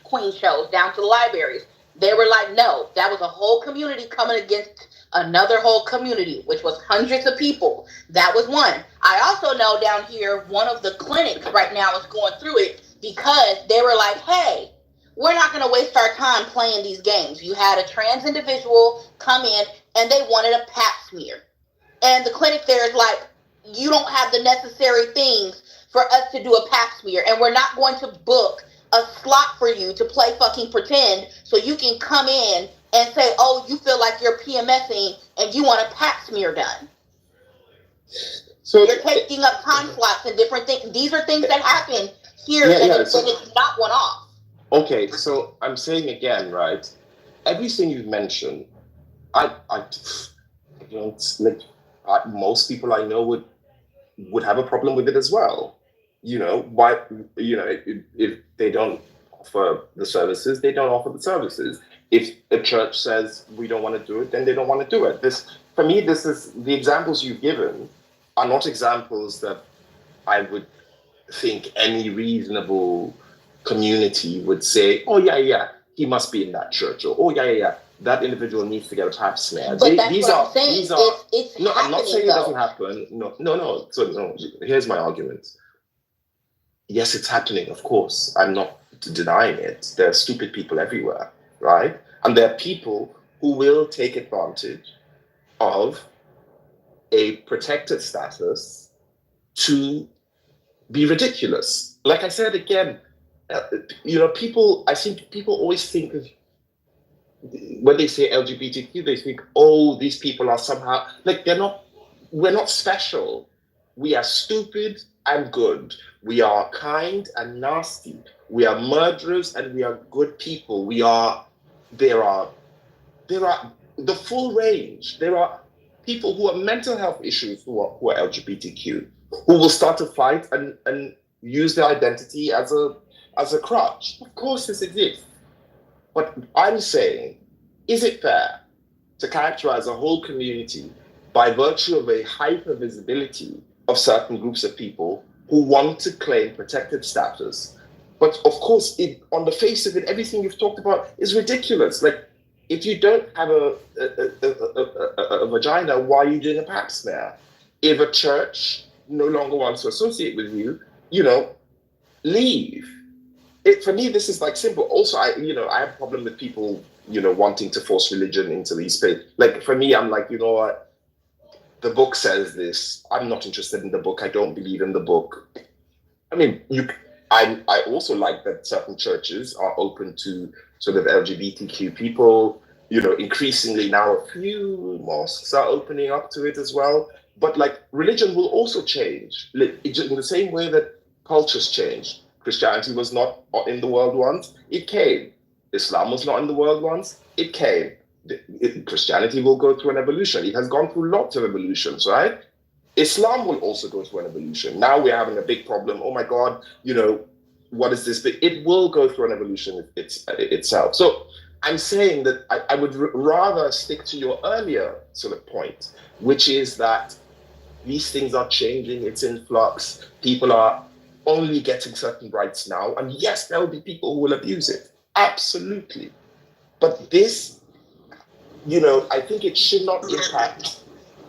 queen shows down to the libraries. They were like, no, that was a whole community coming against another whole community, which was hundreds of people. That was one. I also know down here, one of the clinics right now is going through it because they were like, hey, we're not going to waste our time playing these games. You had a trans individual come in and they wanted a pap smear. And the clinic there is like, you don't have the necessary things for us to do a pap smear, and we're not going to book a slot for you to play fucking pretend so you can come in and say, oh, you feel like you're PMSing and you want a pap smear done. So you're taking up time slots and different things. These are things that happen here, and it's not one off. Okay, so I'm saying again, right? Everything you've mentioned, I don't like. Most people I know would have a problem with it as well. Why? If they don't offer the services, they don't offer the services. If a church says we don't want to do it, then they don't want to do it. For me, this is the examples you've given are not examples that I would think any reasonable community would say, oh yeah, he must be in that church, or oh yeah, that individual needs to get a pap smear. But that's what I'm saying. It's no, I'm not saying though. It doesn't happen. No. So no, here's my argument. Yes, it's happening, of course. I'm not denying it. There are stupid people everywhere, right? And there are people who will take advantage of a protected status to be ridiculous. Like I said again, people always think of, when they say LGBTQ, they think, oh, these people are somehow, like we're not special. We are stupid, and good. We are kind and nasty. We are murderers and we are good people. There are the full range. There are people who have mental health issues who are LGBTQ, who will start to fight and use their identity as a crutch. Of course this exists. But I'm saying, is it fair to characterize a whole community by virtue of a hyper visibility of certain groups of people who want to claim protected status? But of course, on the face of it, everything you've talked about is ridiculous. Like, if you don't have a vagina, why are you doing a pap smear? If a church no longer wants to associate with you, leave. For me, this is like simple. Also, I have a problem with people, wanting to force religion into these spaces. Like, for me, I'm like, you know what? The book says this. I'm not interested in the book. I don't believe in the book. I mean, I also like that certain churches are open to sort of LGBTQ people. Increasingly now a few mosques are opening up to it as well. But like, religion will also change in the same way that cultures change. Christianity was not in the world once, it came. Islam was not in the world once, it came. Christianity will go through an evolution. It has gone through lots of evolutions, right? Islam will also go through an evolution. Now we're having a big problem. Oh my God, what is this? But it will go through an evolution itself. So I'm saying that I would rather stick to your earlier sort of point, which is that these things are changing. It's in flux. People are only getting certain rights now. And yes, there will be people who will abuse it. Absolutely. But this, I think it should not impact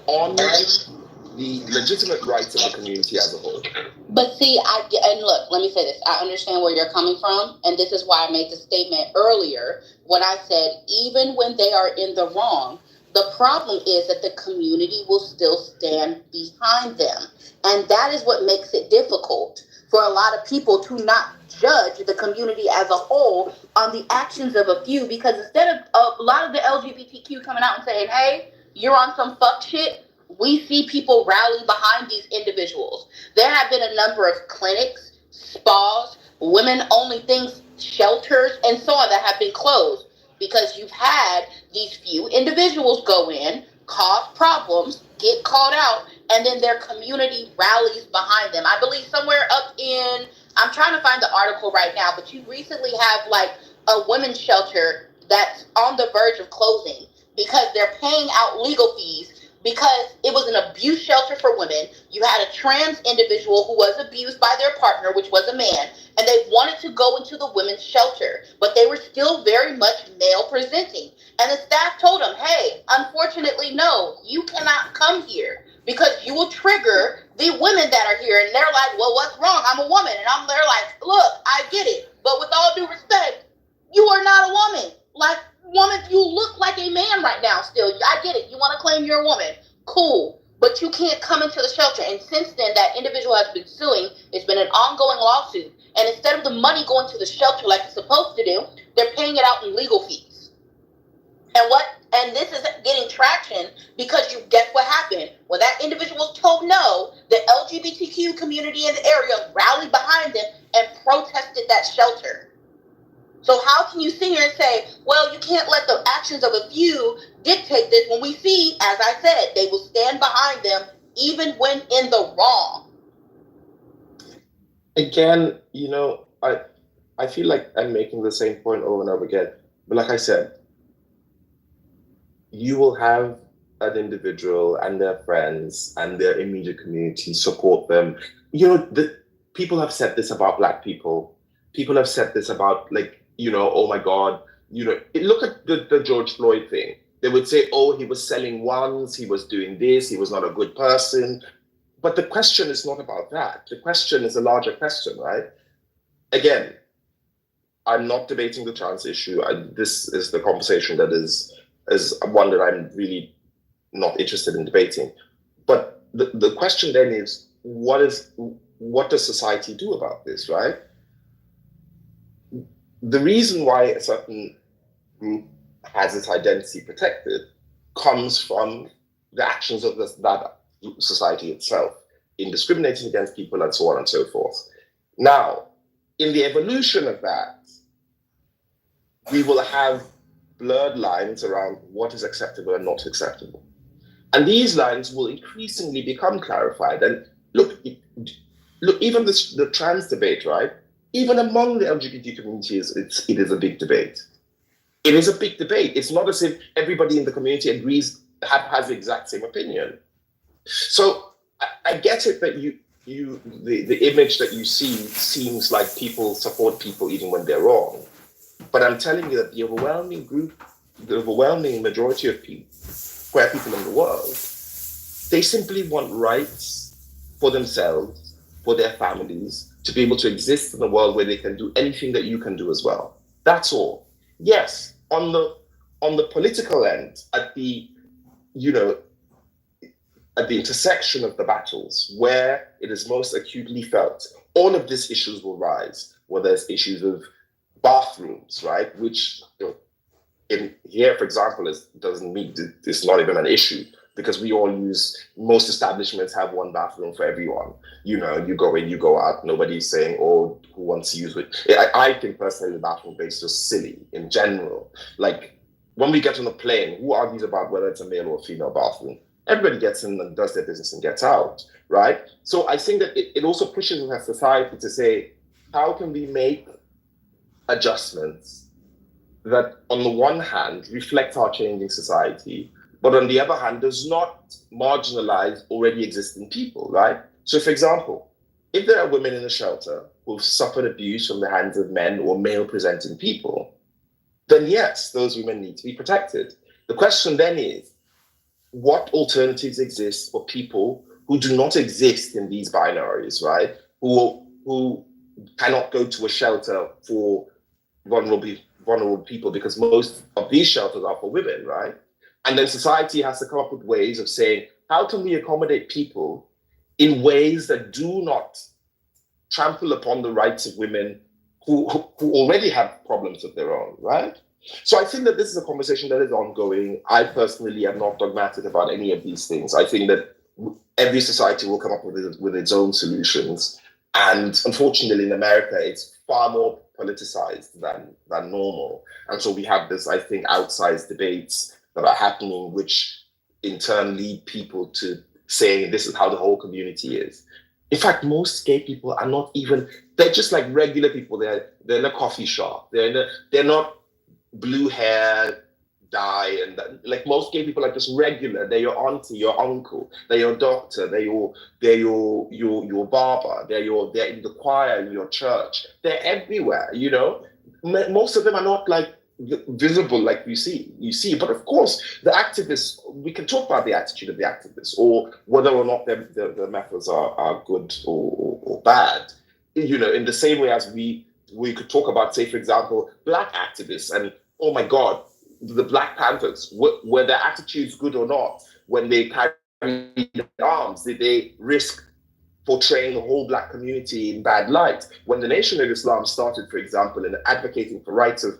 on the legitimate rights of the community as a whole. But see, and look, let me say this. I understand where you're coming from, and this is why I made the statement earlier when I said even when they are in the wrong, the problem is that the community will still stand behind them. And that is what makes it difficult for a lot of people to not judge the community as a whole on the actions of a few, because instead of a lot of the LGBTQ coming out and saying, hey, you're on some fuck shit, we see people rally behind these individuals. There have been a number of clinics, spas, women-only things, shelters, and so on that have been closed because you've had these few individuals go in, cause problems, get called out, and then their community rallies behind them. I believe somewhere up in, I'm trying to find the article right now, but you recently have like a women's shelter that's on the verge of closing because they're paying out legal fees because it was an abuse shelter for women. You had a trans individual who was abused by their partner, which was a man, and they wanted to go into the women's shelter, but they were still very much male presenting. And the staff told them, hey, unfortunately, no, you cannot come here because you will trigger the women that are here. And they're like, well, what's wrong? I'm a woman. And they're like, look, I get it, but with all due respect, you are not a woman. Like, woman, you look like a man right now still. I get it. You want to claim you're a woman. Cool. But you can't come into the shelter. And since then, that individual has been suing. It's been an ongoing lawsuit. And instead of the money going to the shelter like it's supposed to do, they're paying it out in legal fees. And this isn't getting traction because you guess what happened? When that individual was told no, the LGBTQ community in the area rallied behind them and protested that shelter. So how can you sit here and say, well, you can't let the actions of a few dictate this when we see, as I said, they will stand behind them even when in the wrong. Again, I feel like I'm making the same point over and over again. But like I said, you will have an individual and their friends and their immediate community support them. People have said this about Black people. People have said this about, like, oh my God, look at the George Floyd thing. They would say, oh, he was selling ones, he was doing this, he was not a good person. But the question is not about that. The question is a larger question, right? Again, I'm not debating the trans issue. This is the conversation that is one that I'm really not interested in debating. But the question then is, what does society do about this, right? The reason why a certain group has its identity protected comes from the actions of that society itself. in discriminating against people and so on and so forth. Now, in the evolution of that, we will have blurred lines around what is acceptable and not acceptable. And these lines will increasingly become clarified. And look, even the trans debate, right? Even among the LGBT communities, it is a big debate. It is a big debate. It's not as if everybody in the community agrees, has the exact same opinion. So I get it that the image that you see seems like people support people even when they're wrong. But I'm telling you that the overwhelming majority of people, queer people in the world, they simply want rights for themselves, for their families, to be able to exist in a world where they can do anything that you can do as well. That's all. Yes, on the political end, at the intersection of the battles, where it is most acutely felt, all of these issues will rise. Whether there's issues of bathrooms, right, which in here, for example, it's not even an issue, because most establishments have one bathroom for everyone. You go in, you go out, nobody's saying, oh, who wants to use it. I think personally the bathroom debate is just silly in general. Like, when we get on a plane, who argues about whether it's a male or a female bathroom? Everybody gets in and does their business and gets out, right? So I think that it also pushes our society to say, how can we make adjustments that on the one hand reflect our changing society, but on the other hand does not marginalize already existing people, right? So for example, if there are women in a shelter who've suffered abuse from the hands of men or male presenting people, then yes, those women need to be protected. The question then is, what alternatives exist for people who do not exist in these binaries, right? Who cannot go to a shelter for vulnerable people, because most of these shelters are for women, right? And then society has to come up with ways of saying, how can we accommodate people in ways that do not trample upon the rights of women who already have problems of their own, right? So I think that this is a conversation that is ongoing. I personally am not dogmatic about any of these things. I think that every society will come up with its own solutions. And unfortunately in America, it's far more politicized than normal. And so we have this, I think, outsized debates that are happening, which in turn lead people to saying this is how the whole community is. In fact, most gay people are not even, they're just like regular people. They're in a coffee shop. They're not blue hair, dye, and like most gay people are just regular. They're your auntie, your uncle, they're your doctor, they're your barber, they're in the choir in your church. They're everywhere, Most of them are not like visible like you see. But of course, the activists, we can talk about the attitude of the activists or whether or not the methods are good or bad. In the same way as we could talk about, say, for example, Black activists and, oh my God, the Black Panthers, were their attitudes good or not? When they carried arms, did they risk portraying the whole Black community in bad light? When the Nation of Islam started, for example, in advocating for rights of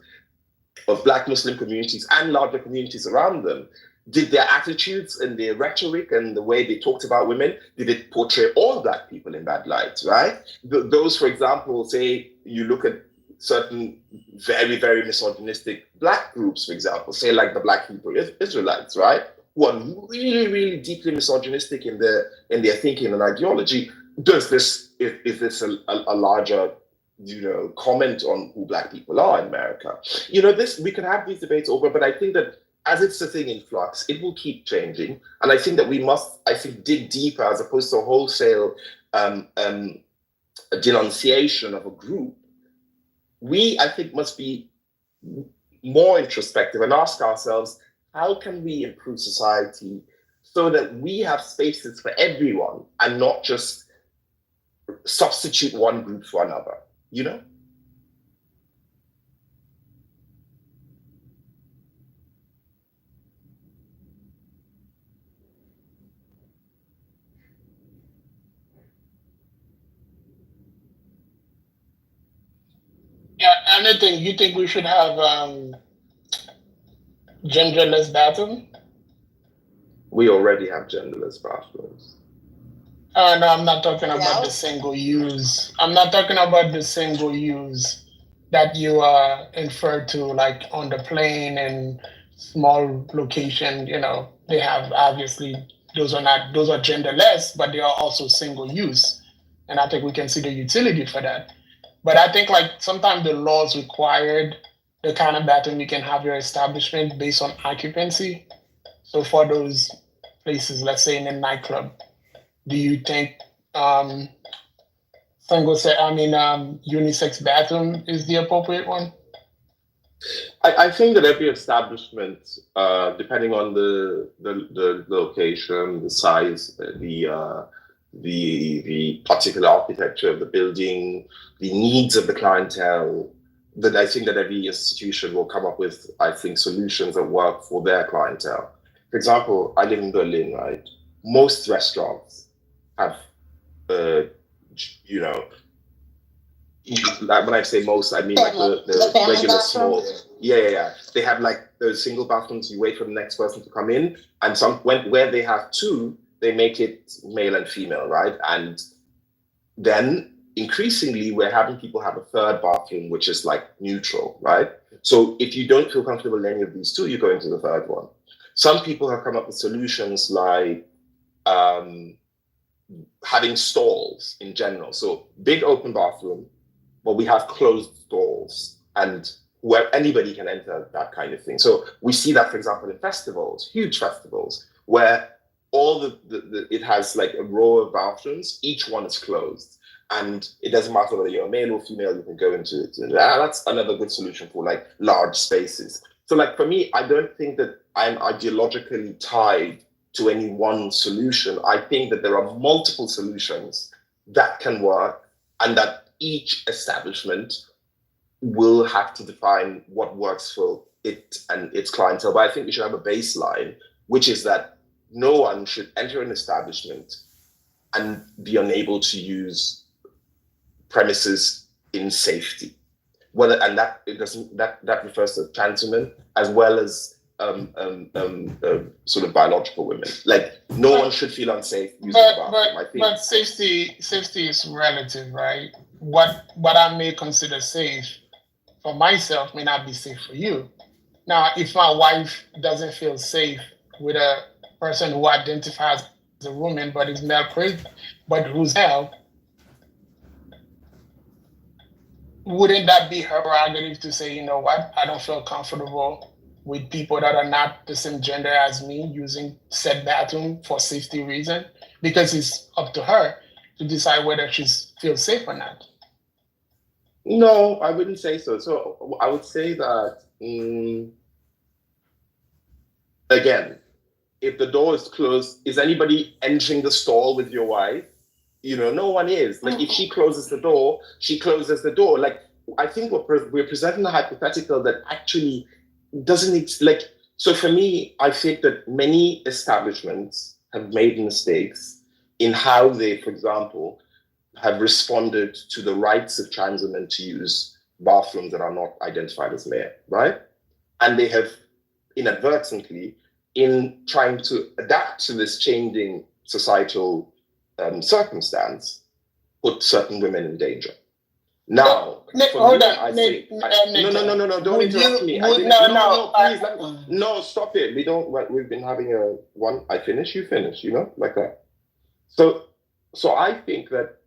Black Muslim communities and larger communities around them, did their attitudes and their rhetoric and the way they talked about women, did it portray all Black people in bad light, right? Those, for example, say you look at certain very, very misogynistic Black groups, for example, say like the Black Hebrew Israelites, right? Who are really, really deeply misogynistic in their thinking and ideology. Is this a larger comment on who Black people are in America? We can have these debates over, but I think that as it's a thing in flux, it will keep changing. And I think that we must, dig deeper as opposed to a wholesale denunciation of a group. We, I think, must be more introspective and ask ourselves, how can we improve society so that we have spaces for everyone and not just substitute one group for another, Yeah, anything you think we should have genderless bathroom? We already have genderless bathrooms. No, I'm not talking about Yeah. the single use. I'm not talking about the single use that you inferred to, like on the plane and small location. They have obviously those are genderless, but they are also single use, and I think we can see the utility for that. But I think like sometimes the laws required the kind of bathroom you can have your establishment based on occupancy. So for those places, let's say in a nightclub, do you think um, unisex bathroom is the appropriate one? I think that every establishment, depending on the location, the size, the particular architecture of the building, the needs of the clientele, that I think that every institution will come up with, I think, solutions that work for their clientele. For example, I live in Berlin, right? Most restaurants have, you know, like when I say most, I mean like the regular small. Yeah. They have like those single bathrooms. You wait for the next person to come in, and where they have two, they make it male and female, right? And then increasingly, we're having people have a third bathroom, which is like neutral, right? So if you don't feel comfortable in any of these two, you go into the third one. Some people have come up with solutions like having stalls in general. So big open bathroom, but we have closed stalls and where anybody can enter, that kind of thing. So we see that, for example, in festivals, huge festivals, where all it has like a row of bathrooms, each one is closed. And it doesn't matter whether you're a male or female, you can go into it. And that's another good solution for like large spaces. So like for me, I don't think that I'm ideologically tied to any one solution. I think that there are multiple solutions that can work and that each establishment will have to define what works for it and its clientele. But I think we should have a baseline, which is that no one should enter an establishment and be unable to use premises in safety. And that refers to trans women as well as sort of biological women. Like no one should feel unsafe using the bathroom. I think. But safety is relative, right? What I may consider safe for myself may not be safe for you. Now, if my wife doesn't feel safe with a person who identifies as a woman but is male but who's male, wouldn't that be her prerogative to say, you know what, I don't feel comfortable with people that are not the same gender as me using said bathroom for safety reason? Because it's up to her to decide whether she feels safe or not. No, I wouldn't say so. So I would say that, again, if the door is closed, is anybody entering the stall with your wife? No one is. Like, if she closes the door, she closes the door. Like, I think we're presenting a hypothetical that actually doesn't, so for me, I think that many establishments have made mistakes in how they, for example, have responded to the rights of trans women to use bathrooms that are not identified as male, right? And they have inadvertently, in trying to adapt to this changing societal circumstance, put certain women in danger. Now, hold on. No, don't interrupt me. No, stop it. We've been having I finish, you finish, like that. So I think that,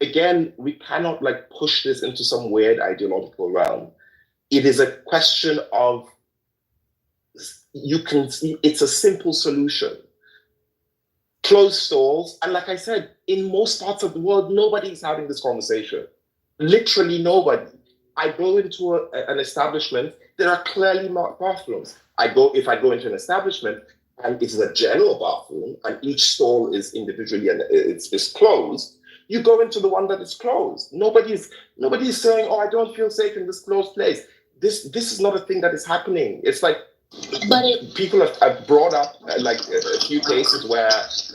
again, we cannot push this into some weird ideological realm. It is a question of, you can see, it's a simple solution. Closed stalls, and like I said, in most parts of the world, nobody's having this conversation. Literally nobody. I go into an establishment, there are clearly marked bathrooms. If I go into an establishment and it's a general bathroom and each stall is individually and it's closed, you go into the one that is closed. Nobody's saying, oh, I don't feel safe in this closed place. This is not a thing that is happening. It's like, people have brought up a few cases where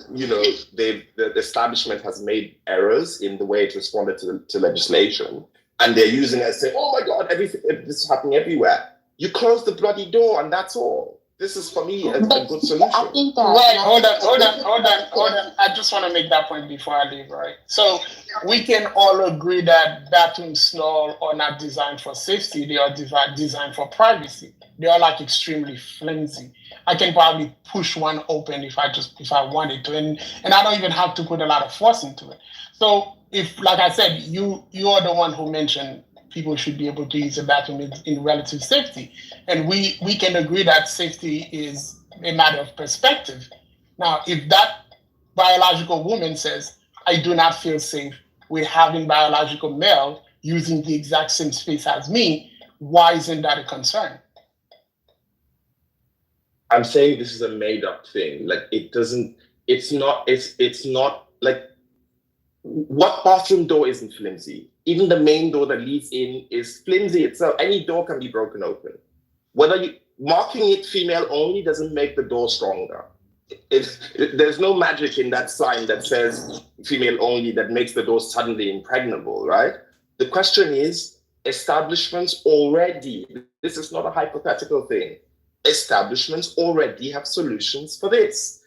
the establishment has made errors in the way it responded to legislation, and they're using it as saying, oh my God, this is happening everywhere. You close the bloody door and that's all. This is for me a But good solution. I think that. Right, and I hold think on. I just want to make that point before I leave, right? So we can all agree that bathroom stalls are not designed for safety. They are designed for privacy. They are like extremely flimsy. I can probably push one open if I wanted to, and I don't even have to put a lot of force into it. So if, like I said, you are the one who mentioned people should be able to use the bathroom in relative safety, and we can agree that safety is a matter of perspective. Now, if that biological woman says, I do not feel safe with having biological male using the exact same space as me, why isn't that a concern? I'm saying this is a made up thing. Like it's not like, what bathroom door isn't flimsy? Even the main door that leads in is flimsy itself. Any door can be broken open. Marking it female only doesn't make the door stronger. There's no magic in that sign that says female only that makes the door suddenly impregnable, right? The question is, establishments already, this is not a hypothetical thing, establishments already have solutions for this.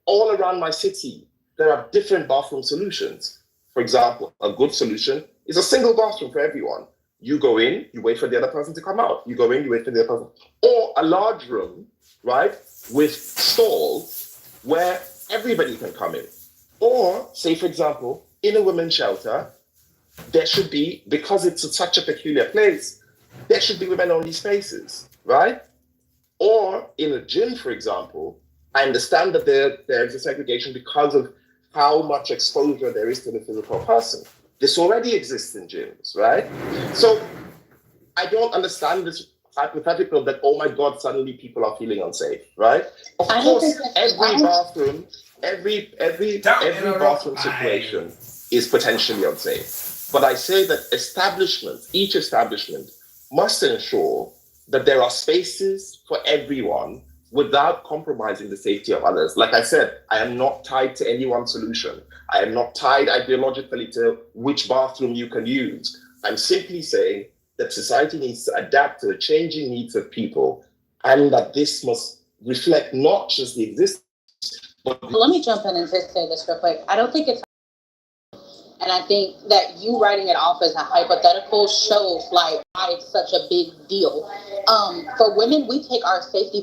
All around my city, there are different bathroom solutions. For example, a good solution is a single bathroom for everyone. You go in, you wait for the other person to come out. You go in, you wait for the other person. Or a large room, right, with stalls where everybody can come in. Or, say, for example, in a women's shelter, there should be, because it's such a peculiar place, there should be women-only spaces, right? Or in a gym, for example, I understand that there's a segregation because of how much exposure there is to the physical person. This already exists in gyms, right? So I don't understand this hypothetical that, oh my God, suddenly people are feeling unsafe, right? Of course, every bathroom situation is potentially unsafe. But I say that each establishment must ensure that there are spaces for everyone without compromising the safety of others. Like I said, I am not tied to any one solution. I am not tied ideologically to which bathroom you can use. I'm simply saying that society needs to adapt to the changing needs of people, and that this must reflect not just the existence. Let me jump in and just say this real quick. I don't think it's, and I think that you writing it off as a hypothetical shows like why it's such a big deal. For women, we take our safety